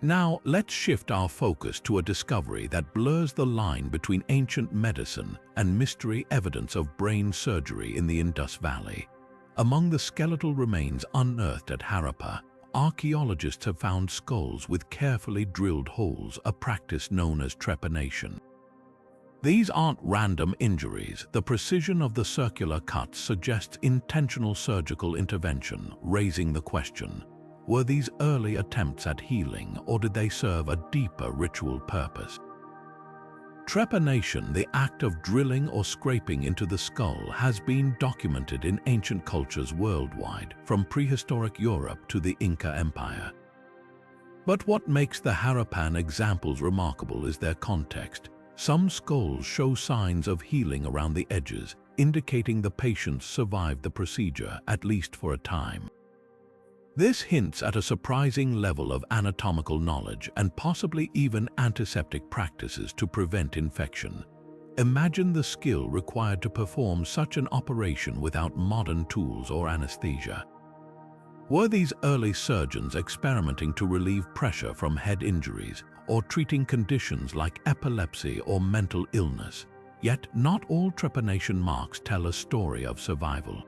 Now, let's shift our focus to a discovery that blurs the line between ancient medicine and mystery evidence of brain surgery in the Indus Valley. Among the skeletal remains unearthed at Harappa, archaeologists have found skulls with carefully drilled holes, a practice known as trepanation. These aren't random injuries. The precision of the circular cuts suggests intentional surgical intervention, raising the question: were these early attempts at healing, or did they serve a deeper ritual purpose? Trepanation, the act of drilling or scraping into the skull, has been documented in ancient cultures worldwide, from prehistoric Europe to the Inca Empire. But what makes the Harappan examples remarkable is their context. Some skulls show signs of healing around the edges, indicating the patients survived the procedure, at least for a time. This hints at a surprising level of anatomical knowledge and possibly even antiseptic practices to prevent infection. Imagine the skill required to perform such an operation without modern tools or anesthesia. Were these early surgeons experimenting to relieve pressure from head injuries or treating conditions like epilepsy or mental illness? Yet not all trepanation marks tell a story of survival.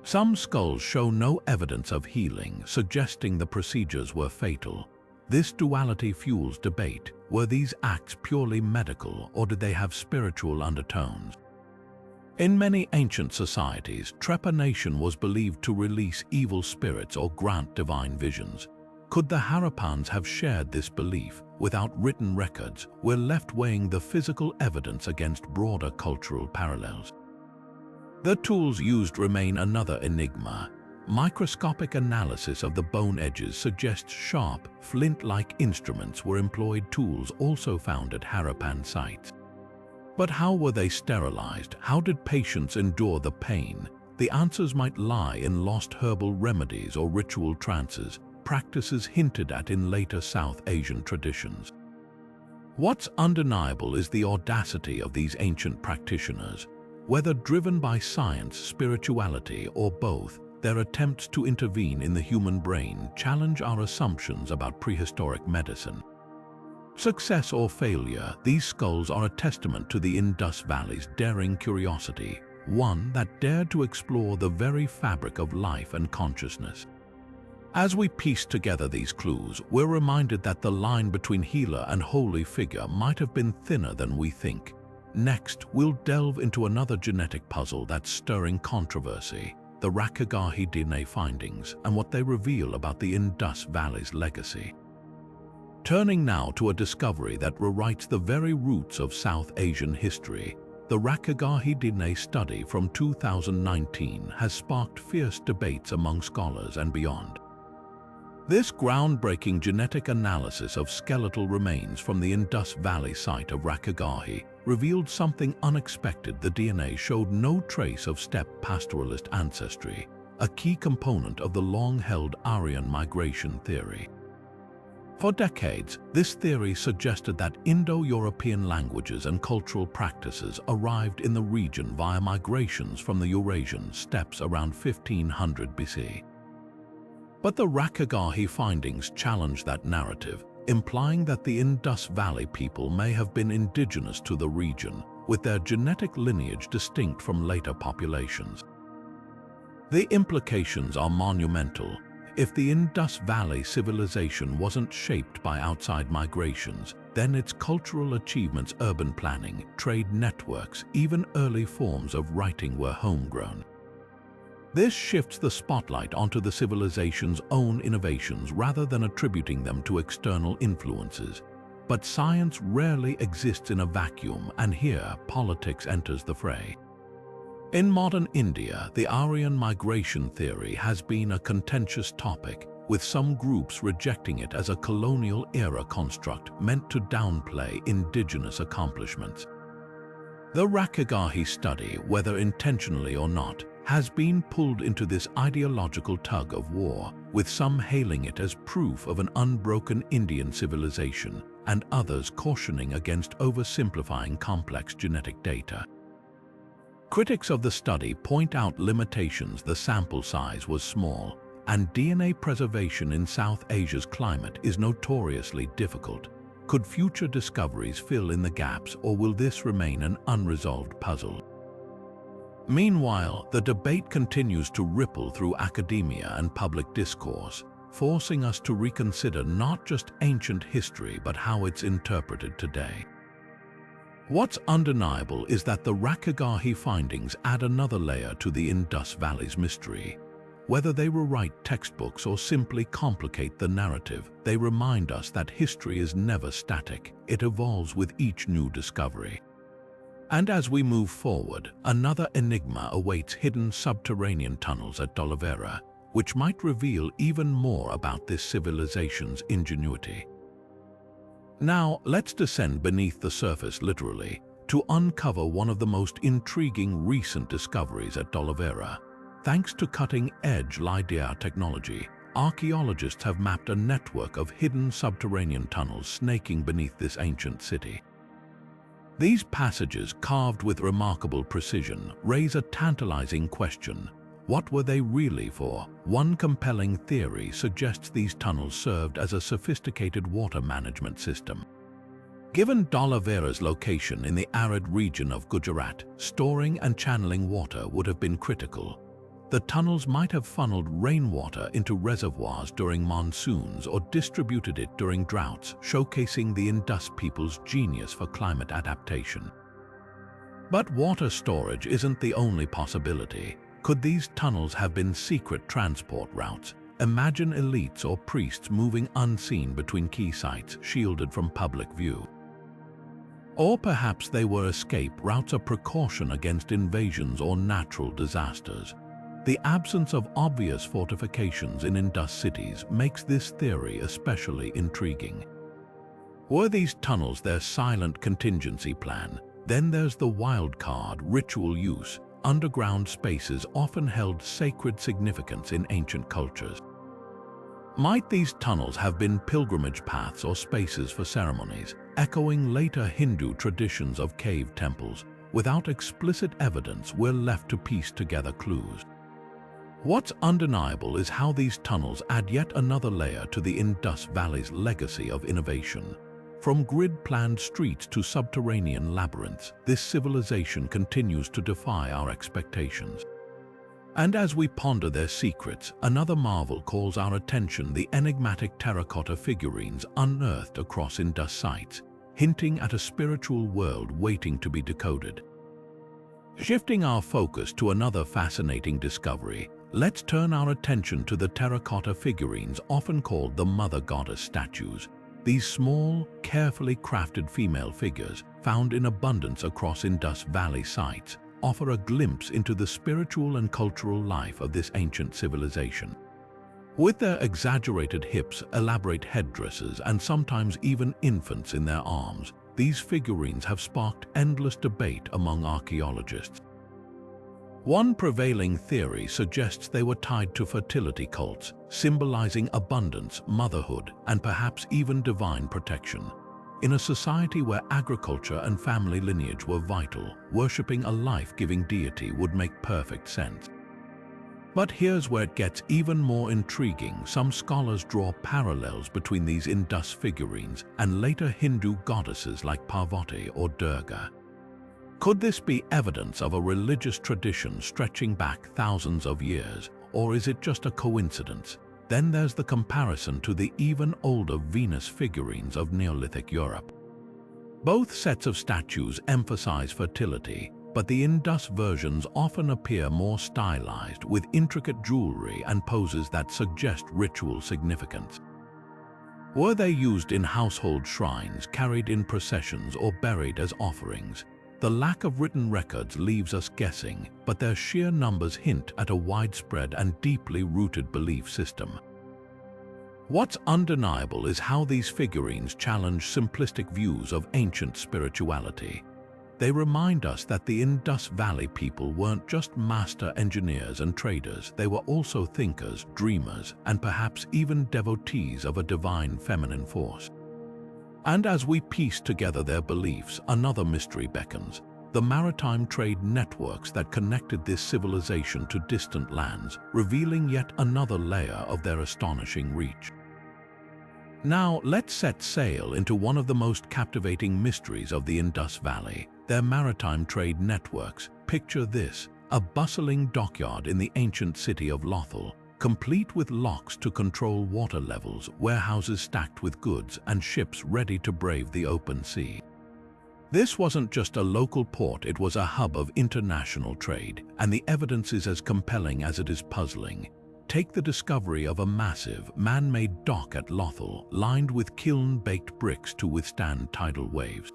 Some skulls show no evidence of healing, suggesting the procedures were fatal. This duality fuels debate. Were these acts purely medical, or did they have spiritual undertones? In many ancient societies, trepanation was believed to release evil spirits or grant divine visions. Could the Harappans have shared this belief? Without written records, we're left weighing the physical evidence against broader cultural parallels. The tools used remain another enigma. Microscopic analysis of the bone edges suggests sharp, flint-like instruments were employed, tools also found at Harappan sites. But how were they sterilized? How did patients endure the pain? The answers might lie in lost herbal remedies or ritual trances, practices hinted at in later South Asian traditions. What's undeniable is the audacity of these ancient practitioners. Whether driven by science, spirituality, or both, their attempts to intervene in the human brain challenge our assumptions about prehistoric medicine. Success or failure, these skulls are a testament to the Indus Valley's daring curiosity, one that dared to explore the very fabric of life and consciousness. As we piece together these clues, we're reminded that the line between healer and holy figure might have been thinner than we think. Next, we'll delve into another genetic puzzle that's stirring controversy: the Rakhigarhi DNA findings and what they reveal about the Indus Valley's legacy. Turning now to a discovery that rewrites the very roots of South Asian history, the Rakhigarhi DNA study from 2019 has sparked fierce debates among scholars and beyond. This groundbreaking genetic analysis of skeletal remains from the Indus Valley site of Rakhigarhi revealed something unexpected. The DNA showed no trace of steppe pastoralist ancestry, a key component of the long-held Aryan migration theory. For decades, this theory suggested that Indo-European languages and cultural practices arrived in the region via migrations from the Eurasian steppes around 1500 BC. But the Rakhigarhi findings challenge that narrative, implying that the Indus Valley people may have been indigenous to the region, with their genetic lineage distinct from later populations. The implications are monumental. If the Indus Valley civilization wasn't shaped by outside migrations, then its cultural achievements, urban planning, trade networks, even early forms of writing were homegrown. This shifts the spotlight onto the civilization's own innovations rather than attributing them to external influences. But science rarely exists in a vacuum, and here politics enters the fray. In modern India, the Aryan migration theory has been a contentious topic, with some groups rejecting it as a colonial-era construct meant to downplay indigenous accomplishments. The Rakhigarhi study, whether intentionally or not, has been pulled into this ideological tug of war, with some hailing it as proof of an unbroken Indian civilization and others cautioning against oversimplifying complex genetic data. Critics of the study point out limitations: the sample size was small, and DNA preservation in South Asia's climate is notoriously difficult. Could future discoveries fill in the gaps, or will this remain an unresolved puzzle? Meanwhile, the debate continues to ripple through academia and public discourse, forcing us to reconsider not just ancient history but how it's interpreted today. What's undeniable is that the Rakhigarhi findings add another layer to the Indus Valley's mystery. Whether they rewrite textbooks or simply complicate the narrative, they remind us that history is never static. It evolves with each new discovery. And as we move forward, another enigma awaits: hidden subterranean tunnels at Dolavera, which might reveal even more about this civilization's ingenuity. Now, let's descend beneath the surface literally, to uncover one of the most intriguing recent discoveries at Dolavera. Thanks to cutting-edge LiDAR technology, archaeologists have mapped a network of hidden subterranean tunnels snaking beneath this ancient city. These passages, carved with remarkable precision, raise a tantalizing question: what were they really for? One compelling theory suggests these tunnels served as a sophisticated water management system. Given Dolavera's location in the arid region of Gujarat, storing and channeling water would have been critical. The tunnels might have funneled rainwater into reservoirs during monsoons or distributed it during droughts, showcasing the Indus people's genius for climate adaptation. But water storage isn't the only possibility. Could these tunnels have been secret transport routes? Imagine elites or priests moving unseen between key sites, shielded from public view. Or perhaps they were escape routes, a precaution against invasions or natural disasters. The absence of obvious fortifications in Indus cities makes this theory especially intriguing. Were these tunnels their silent contingency plan? Then there's the wild card: ritual use. Underground spaces often held sacred significance in ancient cultures. Might these tunnels have been pilgrimage paths or spaces for ceremonies, echoing later Hindu traditions of cave temples? Without explicit evidence, we're left to piece together clues. What's undeniable is how these tunnels add yet another layer to the Indus Valley's legacy of innovation. From grid-planned streets to subterranean labyrinths, this civilization continues to defy our expectations. And as we ponder their secrets, another marvel calls our attention: the enigmatic terracotta figurines unearthed across Indus sites, hinting at a spiritual world waiting to be decoded. Shifting our focus to another fascinating discovery, let's turn our attention to the terracotta figurines, often called the Mother Goddess statues. These small, carefully crafted female figures, found in abundance across Indus Valley sites, offer a glimpse into the spiritual and cultural life of this ancient civilization. With their exaggerated hips, elaborate headdresses, and sometimes even infants in their arms, these figurines have sparked endless debate among archaeologists. One prevailing theory suggests they were tied to fertility cults, symbolizing abundance, motherhood, and perhaps even divine protection. In a society where agriculture and family lineage were vital, worshipping a life-giving deity would make perfect sense. But here's where it gets even more intriguing. Some scholars draw parallels between these Indus figurines and later Hindu goddesses like Parvati or Durga. Could this be evidence of a religious tradition stretching back thousands of years, or is it just a coincidence? Then there's the comparison to the even older Venus figurines of Neolithic Europe. Both sets of statues emphasize fertility, but the Indus versions often appear more stylized, with intricate jewelry and poses that suggest ritual significance. Were they used in household shrines, carried in processions, or buried as offerings? The lack of written records leaves us guessing, but their sheer numbers hint at a widespread and deeply rooted belief system. What's undeniable is how these figurines challenge simplistic views of ancient spirituality. They remind us that the Indus Valley people weren't just master engineers and traders, they were also thinkers, dreamers, and perhaps even devotees of a divine feminine force. And as we piece together their beliefs, another mystery beckons: the maritime trade networks that connected this civilization to distant lands, revealing yet another layer of their astonishing reach. Now, let's set sail into one of the most captivating mysteries of the Indus Valley, their maritime trade networks. Picture this: a bustling dockyard in the ancient city of Lothal, complete with locks to control water levels, warehouses stacked with goods, and ships ready to brave the open sea. This wasn't just a local port, it was a hub of international trade, and the evidence is as compelling as it is puzzling. Take the discovery of a massive, man-made dock at Lothal, lined with kiln-baked bricks to withstand tidal waves.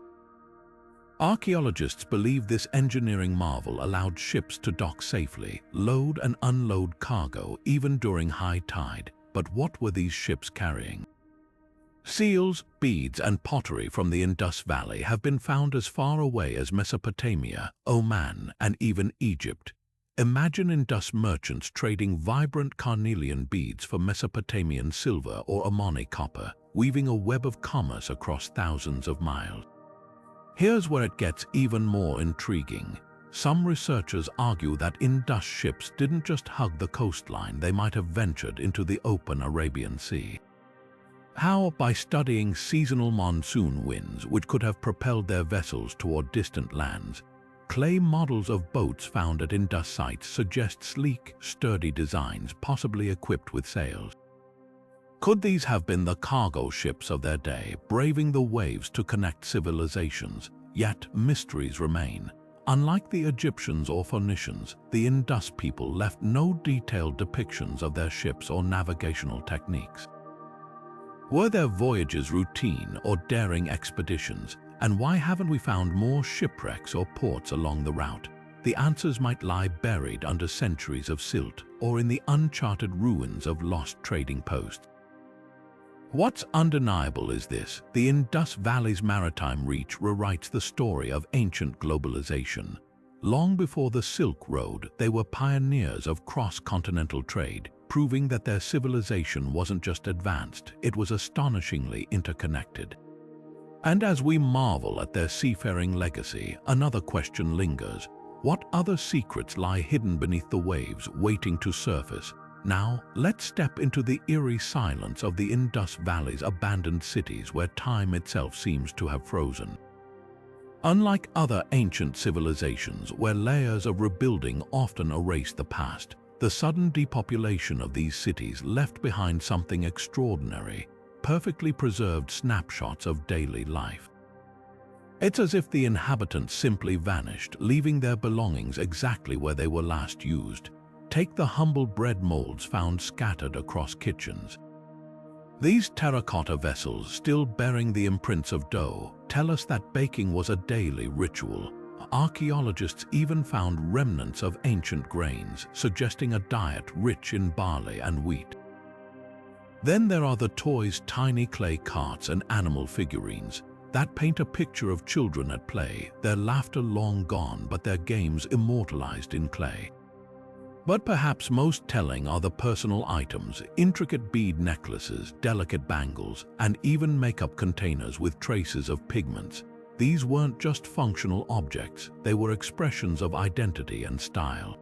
Archaeologists believe this engineering marvel allowed ships to dock safely, load and unload cargo even during high tide. But what were these ships carrying? Seals, beads, and pottery from the Indus Valley have been found as far away as Mesopotamia, Oman, and even Egypt. Imagine Indus merchants trading vibrant carnelian beads for Mesopotamian silver or Omani copper, weaving a web of commerce across thousands of miles. Here's where it gets even more intriguing. Some researchers argue that Indus ships didn't just hug the coastline, they might have ventured into the open Arabian Sea. How? By studying seasonal monsoon winds, which could have propelled their vessels toward distant lands. Clay models of boats found at Indus sites suggest sleek, sturdy designs, possibly equipped with sails. Could these have been the cargo ships of their day, braving the waves to connect civilizations? Yet mysteries remain. Unlike the Egyptians or Phoenicians, the Indus people left no detailed depictions of their ships or navigational techniques. Were their voyages routine or daring expeditions? And why haven't we found more shipwrecks or ports along the route? The answers might lie buried under centuries of silt or in the uncharted ruins of lost trading posts. What's undeniable is this: the Indus Valley's maritime reach rewrites the story of ancient globalization. Long before the Silk Road, they were pioneers of cross-continental trade, proving that their civilization wasn't just advanced, it was astonishingly interconnected. And as we marvel at their seafaring legacy, another question lingers: what other secrets lie hidden beneath the waves, waiting to surface? Now, let's step into the eerie silence of the Indus Valley's abandoned cities, where time itself seems to have frozen. Unlike other ancient civilizations, where layers of rebuilding often erase the past, the sudden depopulation of these cities left behind something extraordinary: perfectly preserved snapshots of daily life. It's as if the inhabitants simply vanished, leaving their belongings exactly where they were last used. Take the humble bread molds found scattered across kitchens. These terracotta vessels, still bearing the imprints of dough, tell us that baking was a daily ritual. Archaeologists even found remnants of ancient grains, suggesting a diet rich in barley and wheat. Then there are the toys, tiny clay carts and animal figurines that paint a picture of children at play, their laughter long gone but their games immortalized in clay. But perhaps most telling are the personal items: intricate bead necklaces, delicate bangles, and even makeup containers with traces of pigments. These weren't just functional objects, they were expressions of identity and style.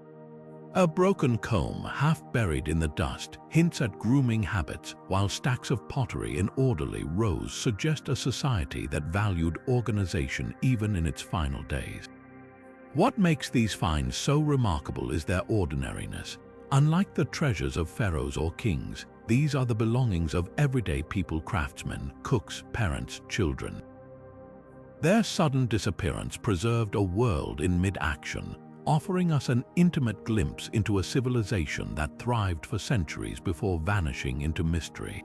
A broken comb, half buried in the dust, hints at grooming habits, while stacks of pottery in orderly rows suggest a society that valued organization even in its final days. What makes these finds so remarkable is their ordinariness. Unlike the treasures of pharaohs or kings, these are the belongings of everyday people: craftsmen, cooks, parents, children. Their sudden disappearance preserved a world in mid-action, offering us an intimate glimpse into a civilization that thrived for centuries before vanishing into mystery.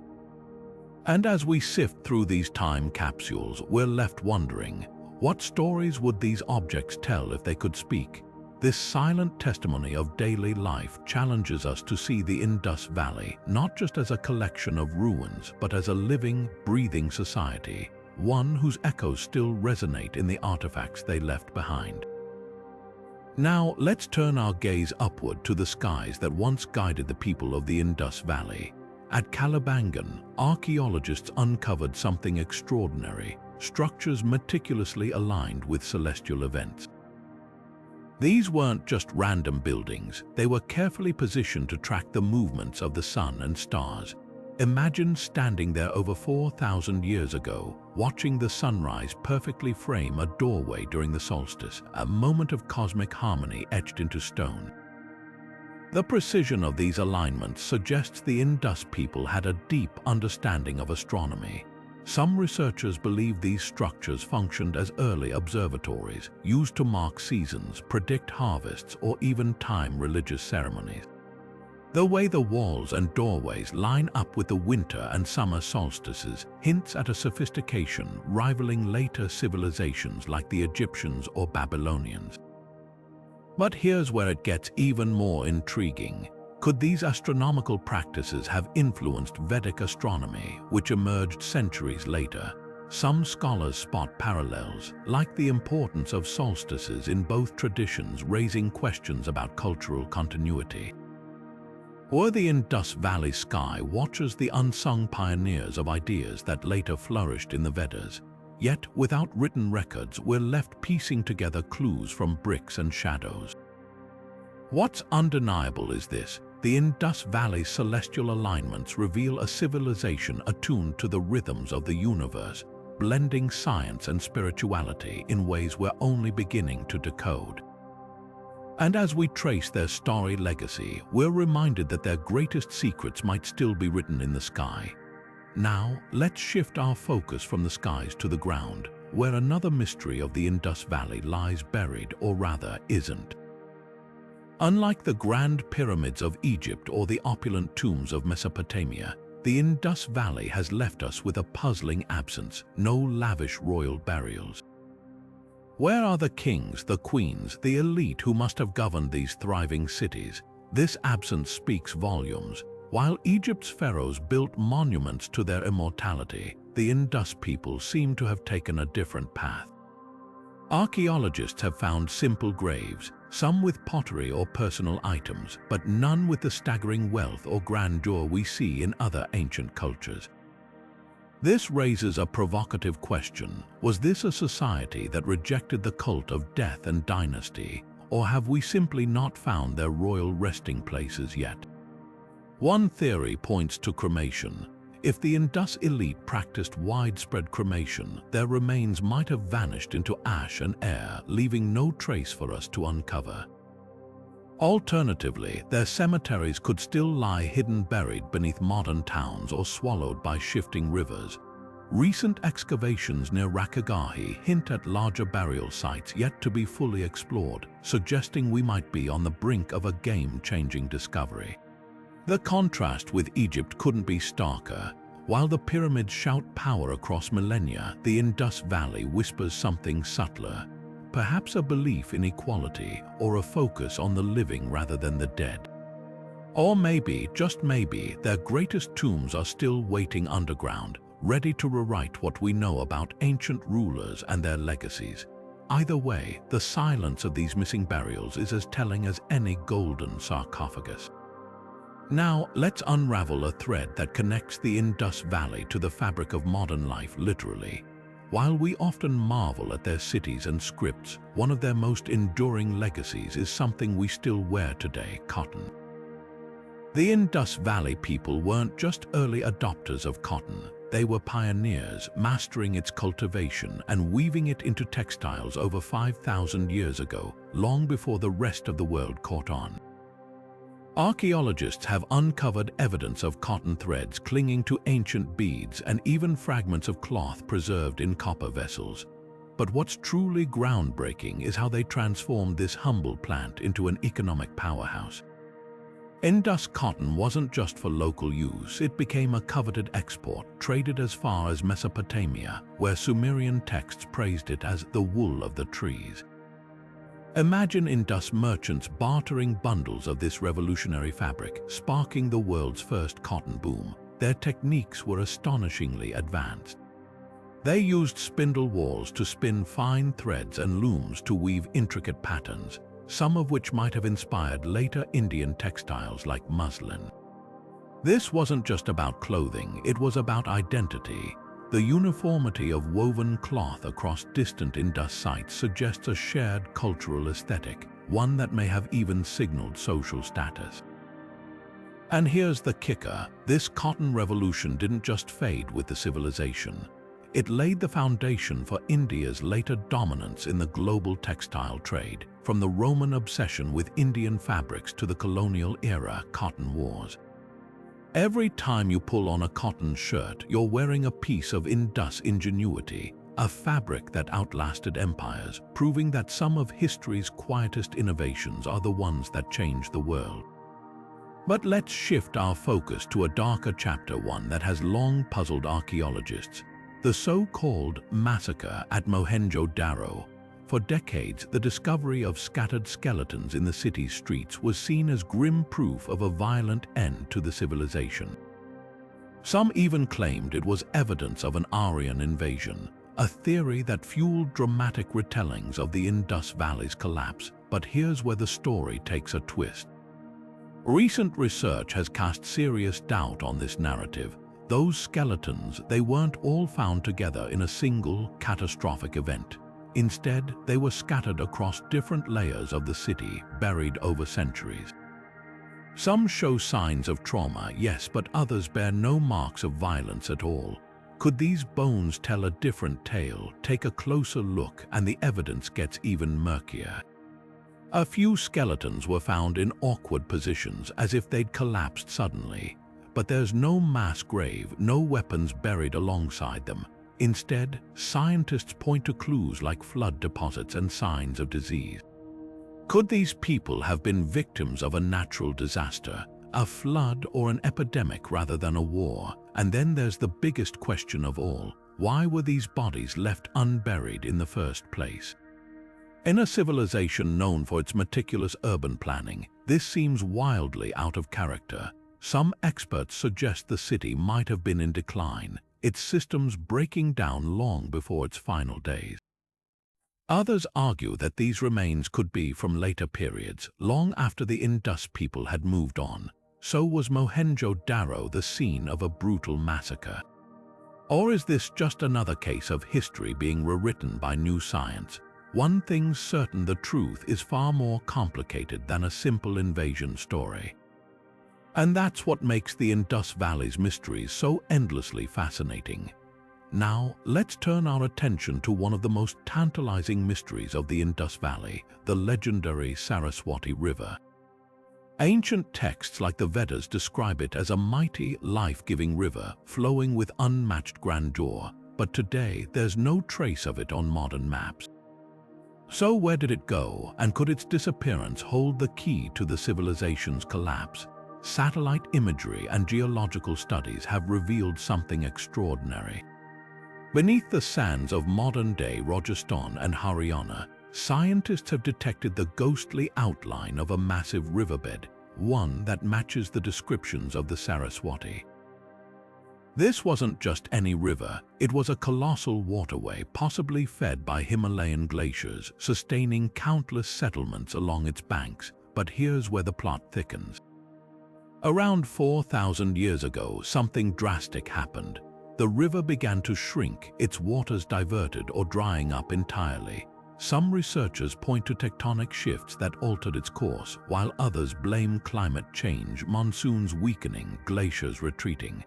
And as we sift through these time capsules, we're left wondering, what stories would these objects tell if they could speak? This silent testimony of daily life challenges us to see the Indus Valley not just as a collection of ruins, but as a living, breathing society, one whose echoes still resonate in the artifacts they left behind. Now, let's turn our gaze upward to the skies that once guided the people of the Indus Valley. At Kalibangan, archaeologists uncovered something extraordinary: structures meticulously aligned with celestial events. These weren't just random buildings, they were carefully positioned to track the movements of the sun and stars. Imagine standing there over 4,000 years ago, watching the sunrise perfectly frame a doorway during the solstice, a moment of cosmic harmony etched into stone. The precision of these alignments suggests the Indus people had a deep understanding of astronomy. Some researchers believe these structures functioned as early observatories, used to mark seasons, predict harvests, or even time religious ceremonies. The way the walls and doorways line up with the winter and summer solstices hints at a sophistication rivaling later civilizations like the Egyptians or Babylonians. But here's where it gets even more intriguing. Could these astronomical practices have influenced Vedic astronomy, which emerged centuries later? Some scholars spot parallels, like the importance of solstices in both traditions, raising questions about cultural continuity. Were the Indus Valley sky watchers the unsung pioneers of ideas that later flourished in the Vedas? Yet, without written records, we're left piecing together clues from bricks and shadows. What's undeniable is this: the Indus Valley's celestial alignments reveal a civilization attuned to the rhythms of the universe, blending science and spirituality in ways we're only beginning to decode. And as we trace their starry legacy, we're reminded that their greatest secrets might still be written in the sky. Now, let's shift our focus from the skies to the ground, where another mystery of the Indus Valley lies buried, or rather isn't. Unlike the grand pyramids of Egypt or the opulent tombs of Mesopotamia, the Indus Valley has left us with a puzzling absence: no lavish royal burials. Where are the kings, the queens, the elite who must have governed these thriving cities? This absence speaks volumes. While Egypt's pharaohs built monuments to their immortality, the Indus people seem to have taken a different path. Archaeologists have found simple graves, some with pottery or personal items, but none with the staggering wealth or grandeur we see in other ancient cultures. This raises a provocative question: was this a society that rejected the cult of death and dynasty, or have we simply not found their royal resting places yet? One theory points to cremation. If the Indus elite practiced widespread cremation, their remains might have vanished into ash and air, leaving no trace for us to uncover. Alternatively, their cemeteries could still lie hidden, buried beneath modern towns or swallowed by shifting rivers. Recent excavations near Rakhigahi hint at larger burial sites yet to be fully explored, suggesting we might be on the brink of a game-changing discovery. The contrast with Egypt couldn't be starker. While the pyramids shout power across millennia, the Indus Valley whispers something subtler. Perhaps a belief in equality, or a focus on the living rather than the dead. Or maybe, just maybe, their greatest tombs are still waiting underground, ready to rewrite what we know about ancient rulers and their legacies. Either way, the silence of these missing burials is as telling as any golden sarcophagus. Now, let's unravel a thread that connects the Indus Valley to the fabric of modern life, literally. While we often marvel at their cities and scripts, one of their most enduring legacies is something we still wear today: cotton. The Indus Valley people weren't just early adopters of cotton. They were pioneers, mastering its cultivation and weaving it into textiles over 5,000 years ago, long before the rest of the world caught on. Archaeologists have uncovered evidence of cotton threads clinging to ancient beads and even fragments of cloth preserved in copper vessels. But what's truly groundbreaking is how they transformed this humble plant into an economic powerhouse. Indus cotton wasn't just for local use, it became a coveted export, traded as far as Mesopotamia, where Sumerian texts praised it as the wool of the trees. Imagine Indus merchants bartering bundles of this revolutionary fabric, sparking the world's first cotton boom. Their techniques were astonishingly advanced. They used spindle whorls to spin fine threads and looms to weave intricate patterns, some of which might have inspired later Indian textiles like muslin. This wasn't just about clothing, it was about identity. The uniformity of woven cloth across distant Indus sites suggests a shared cultural aesthetic, one that may have even signaled social status. And here's the kicker: this cotton revolution didn't just fade with the civilization. It laid the foundation for India's later dominance in the global textile trade, from the Roman obsession with Indian fabrics to the colonial-era cotton wars. Every time you pull on a cotton shirt, you're wearing a piece of Indus ingenuity, a fabric that outlasted empires, proving that some of history's quietest innovations are the ones that change the world. But let's shift our focus to a darker chapter, one that has long puzzled archaeologists: the so-called massacre at Mohenjo-Daro. For decades, the discovery of scattered skeletons in the city's streets was seen as grim proof of a violent end to the civilization. Some even claimed it was evidence of an Aryan invasion, a theory that fueled dramatic retellings of the Indus Valley's collapse. But here's where the story takes a twist. Recent research has cast serious doubt on this narrative. Those skeletons, they weren't all found together in a single catastrophic event. Instead, they were scattered across different layers of the city, buried over centuries. Some show signs of trauma, yes, but others bear no marks of violence at all. Could these bones tell a different tale? Take a closer look, and the evidence gets even murkier. A few skeletons were found in awkward positions, as if they'd collapsed suddenly. But there's no mass grave, no weapons buried alongside them. Instead, scientists point to clues like flood deposits and signs of disease. Could these people have been victims of a natural disaster, a flood or an epidemic rather than a war? And then there's the biggest question of all: why were these bodies left unburied in the first place? In a civilization known for its meticulous urban planning, this seems wildly out of character. Some experts suggest the city might have been in decline, its systems breaking down long before its final days. Others argue that these remains could be from later periods, long after the Indus people had moved on. So was Mohenjo-Daro the scene of a brutal massacre? Or is this just another case of history being rewritten by new science? One thing's certain: the truth is far more complicated than a simple invasion story. And that's what makes the Indus Valley's mysteries so endlessly fascinating. Now, let's turn our attention to one of the most tantalizing mysteries of the Indus Valley, the legendary Saraswati River. Ancient texts like the Vedas describe it as a mighty, life-giving river flowing with unmatched grandeur, but today there's no trace of it on modern maps. So where did it go, and could its disappearance hold the key to the civilization's collapse? Satellite imagery and geological studies have revealed something extraordinary. Beneath the sands of modern-day Rajasthan and Haryana, scientists have detected the ghostly outline of a massive riverbed, one that matches the descriptions of the Saraswati. This wasn't just any river, it was a colossal waterway, possibly fed by Himalayan glaciers, sustaining countless settlements along its banks. But here's where the plot thickens. Around 4,000 years ago, something drastic happened. The river began to shrink, its waters diverted or drying up entirely. Some researchers point to tectonic shifts that altered its course, while others blame climate change, monsoons weakening, glaciers retreating.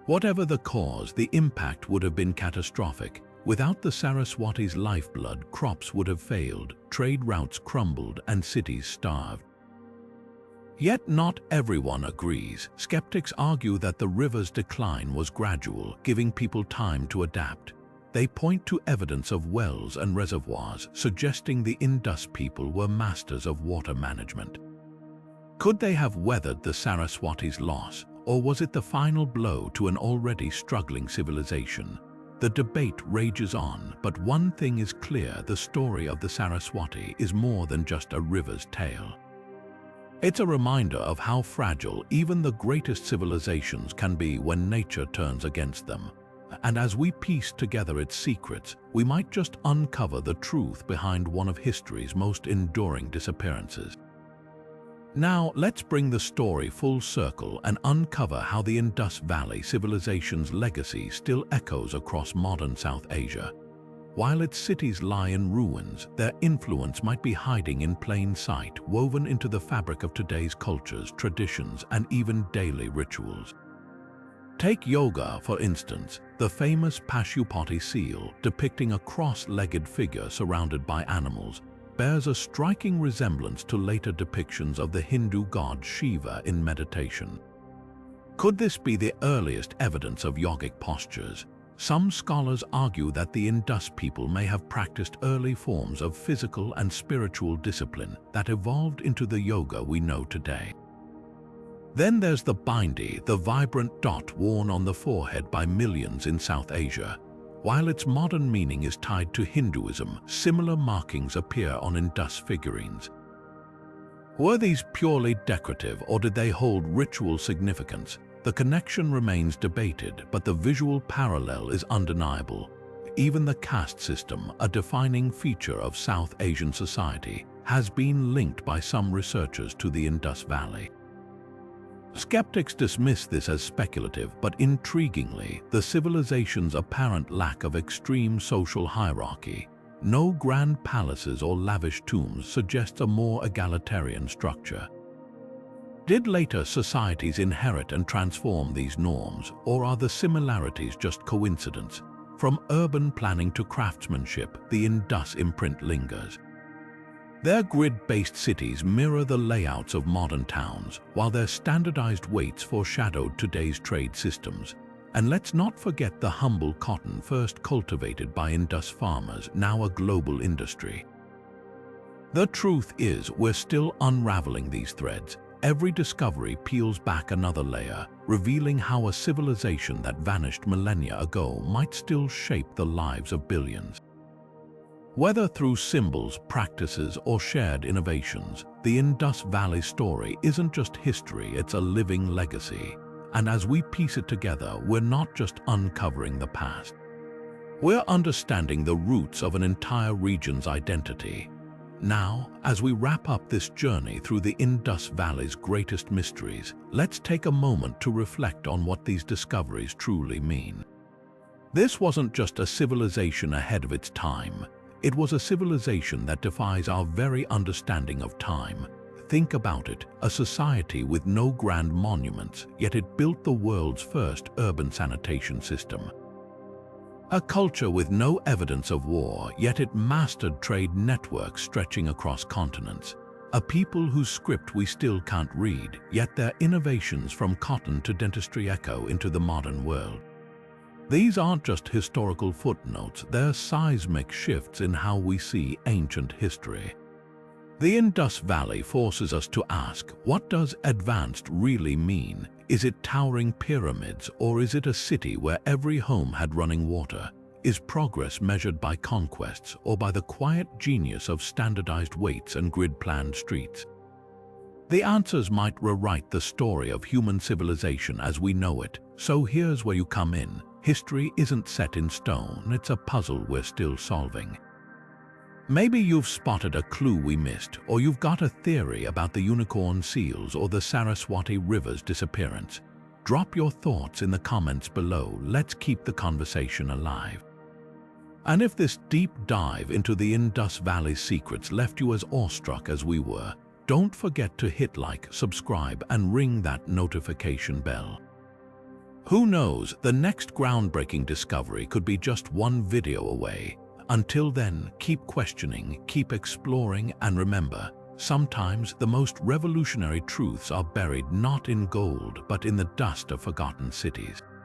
Whatever the cause, the impact would have been catastrophic. Without the Saraswati's lifeblood, crops would have failed, trade routes crumbled, and cities starved. Yet not everyone agrees. Skeptics argue that the river's decline was gradual, giving people time to adapt. They point to evidence of wells and reservoirs, suggesting the Indus people were masters of water management. Could they have weathered the Saraswati's loss, or was it the final blow to an already struggling civilization? The debate rages on, but one thing is clear: the story of the Saraswati is more than just a river's tale. It's a reminder of how fragile even the greatest civilizations can be when nature turns against them. And as we piece together its secrets, we might just uncover the truth behind one of history's most enduring disappearances. Now, let's bring the story full circle and uncover how the Indus Valley Civilization's legacy still echoes across modern South Asia. While its cities lie in ruins, their influence might be hiding in plain sight, woven into the fabric of today's cultures, traditions, and even daily rituals. Take yoga, for instance, the famous Pashupati seal, depicting a cross-legged figure surrounded by animals, bears a striking resemblance to later depictions of the Hindu god Shiva in meditation. Could this be the earliest evidence of yogic postures? Some scholars argue that the Indus people may have practiced early forms of physical and spiritual discipline that evolved into the yoga we know today. Then there's the bindi, the vibrant dot worn on the forehead by millions in South Asia. While its modern meaning is tied to Hinduism, similar markings appear on Indus figurines. Were these purely decorative, or did they hold ritual significance? The connection remains debated, but the visual parallel is undeniable. Even the caste system, a defining feature of South Asian society, has been linked by some researchers to the Indus Valley. Skeptics dismiss this as speculative, but intriguingly, the civilization's apparent lack of extreme social hierarchy, no grand palaces or lavish tombs, suggests a more egalitarian structure. Did later societies inherit and transform these norms, or are the similarities just coincidence? From urban planning to craftsmanship, the Indus imprint lingers. Their grid-based cities mirror the layouts of modern towns, while their standardized weights foreshadowed today's trade systems. And let's not forget the humble cotton first cultivated by Indus farmers, now a global industry. The truth is, we're still unraveling these threads. Every discovery peels back another layer, revealing how a civilization that vanished millennia ago might still shape the lives of billions. Whether through symbols, practices, or shared innovations, the Indus Valley story isn't just history, it's a living legacy. And as we piece it together, we're not just uncovering the past. We're understanding the roots of an entire region's identity. Now, as we wrap up this journey through the Indus Valley's greatest mysteries, let's take a moment to reflect on what these discoveries truly mean. This wasn't just a civilization ahead of its time. It was a civilization that defies our very understanding of time. Think about it, a society with no grand monuments, yet it built the world's first urban sanitation system. A culture with no evidence of war, yet it mastered trade networks stretching across continents. A people whose script we still can't read, yet their innovations from cotton to dentistry echo into the modern world. These aren't just historical footnotes, they're seismic shifts in how we see ancient history. The Indus Valley forces us to ask, what does advanced really mean? Is it towering pyramids, or is it a city where every home had running water? Is progress measured by conquests, or by the quiet genius of standardized weights and grid-planned streets? The answers might rewrite the story of human civilization as we know it, so here's where you come in. History isn't set in stone, it's a puzzle we're still solving. Maybe you've spotted a clue we missed, or you've got a theory about the unicorn seals or the Saraswati River's disappearance. Drop your thoughts in the comments below. Let's keep the conversation alive. And if this deep dive into the Indus Valley's secrets left you as awestruck as we were, don't forget to hit like, subscribe, and ring that notification bell. Who knows, the next groundbreaking discovery could be just one video away. Until then, keep questioning, keep exploring, and remember, sometimes the most revolutionary truths are buried not in gold but in the dust of forgotten cities.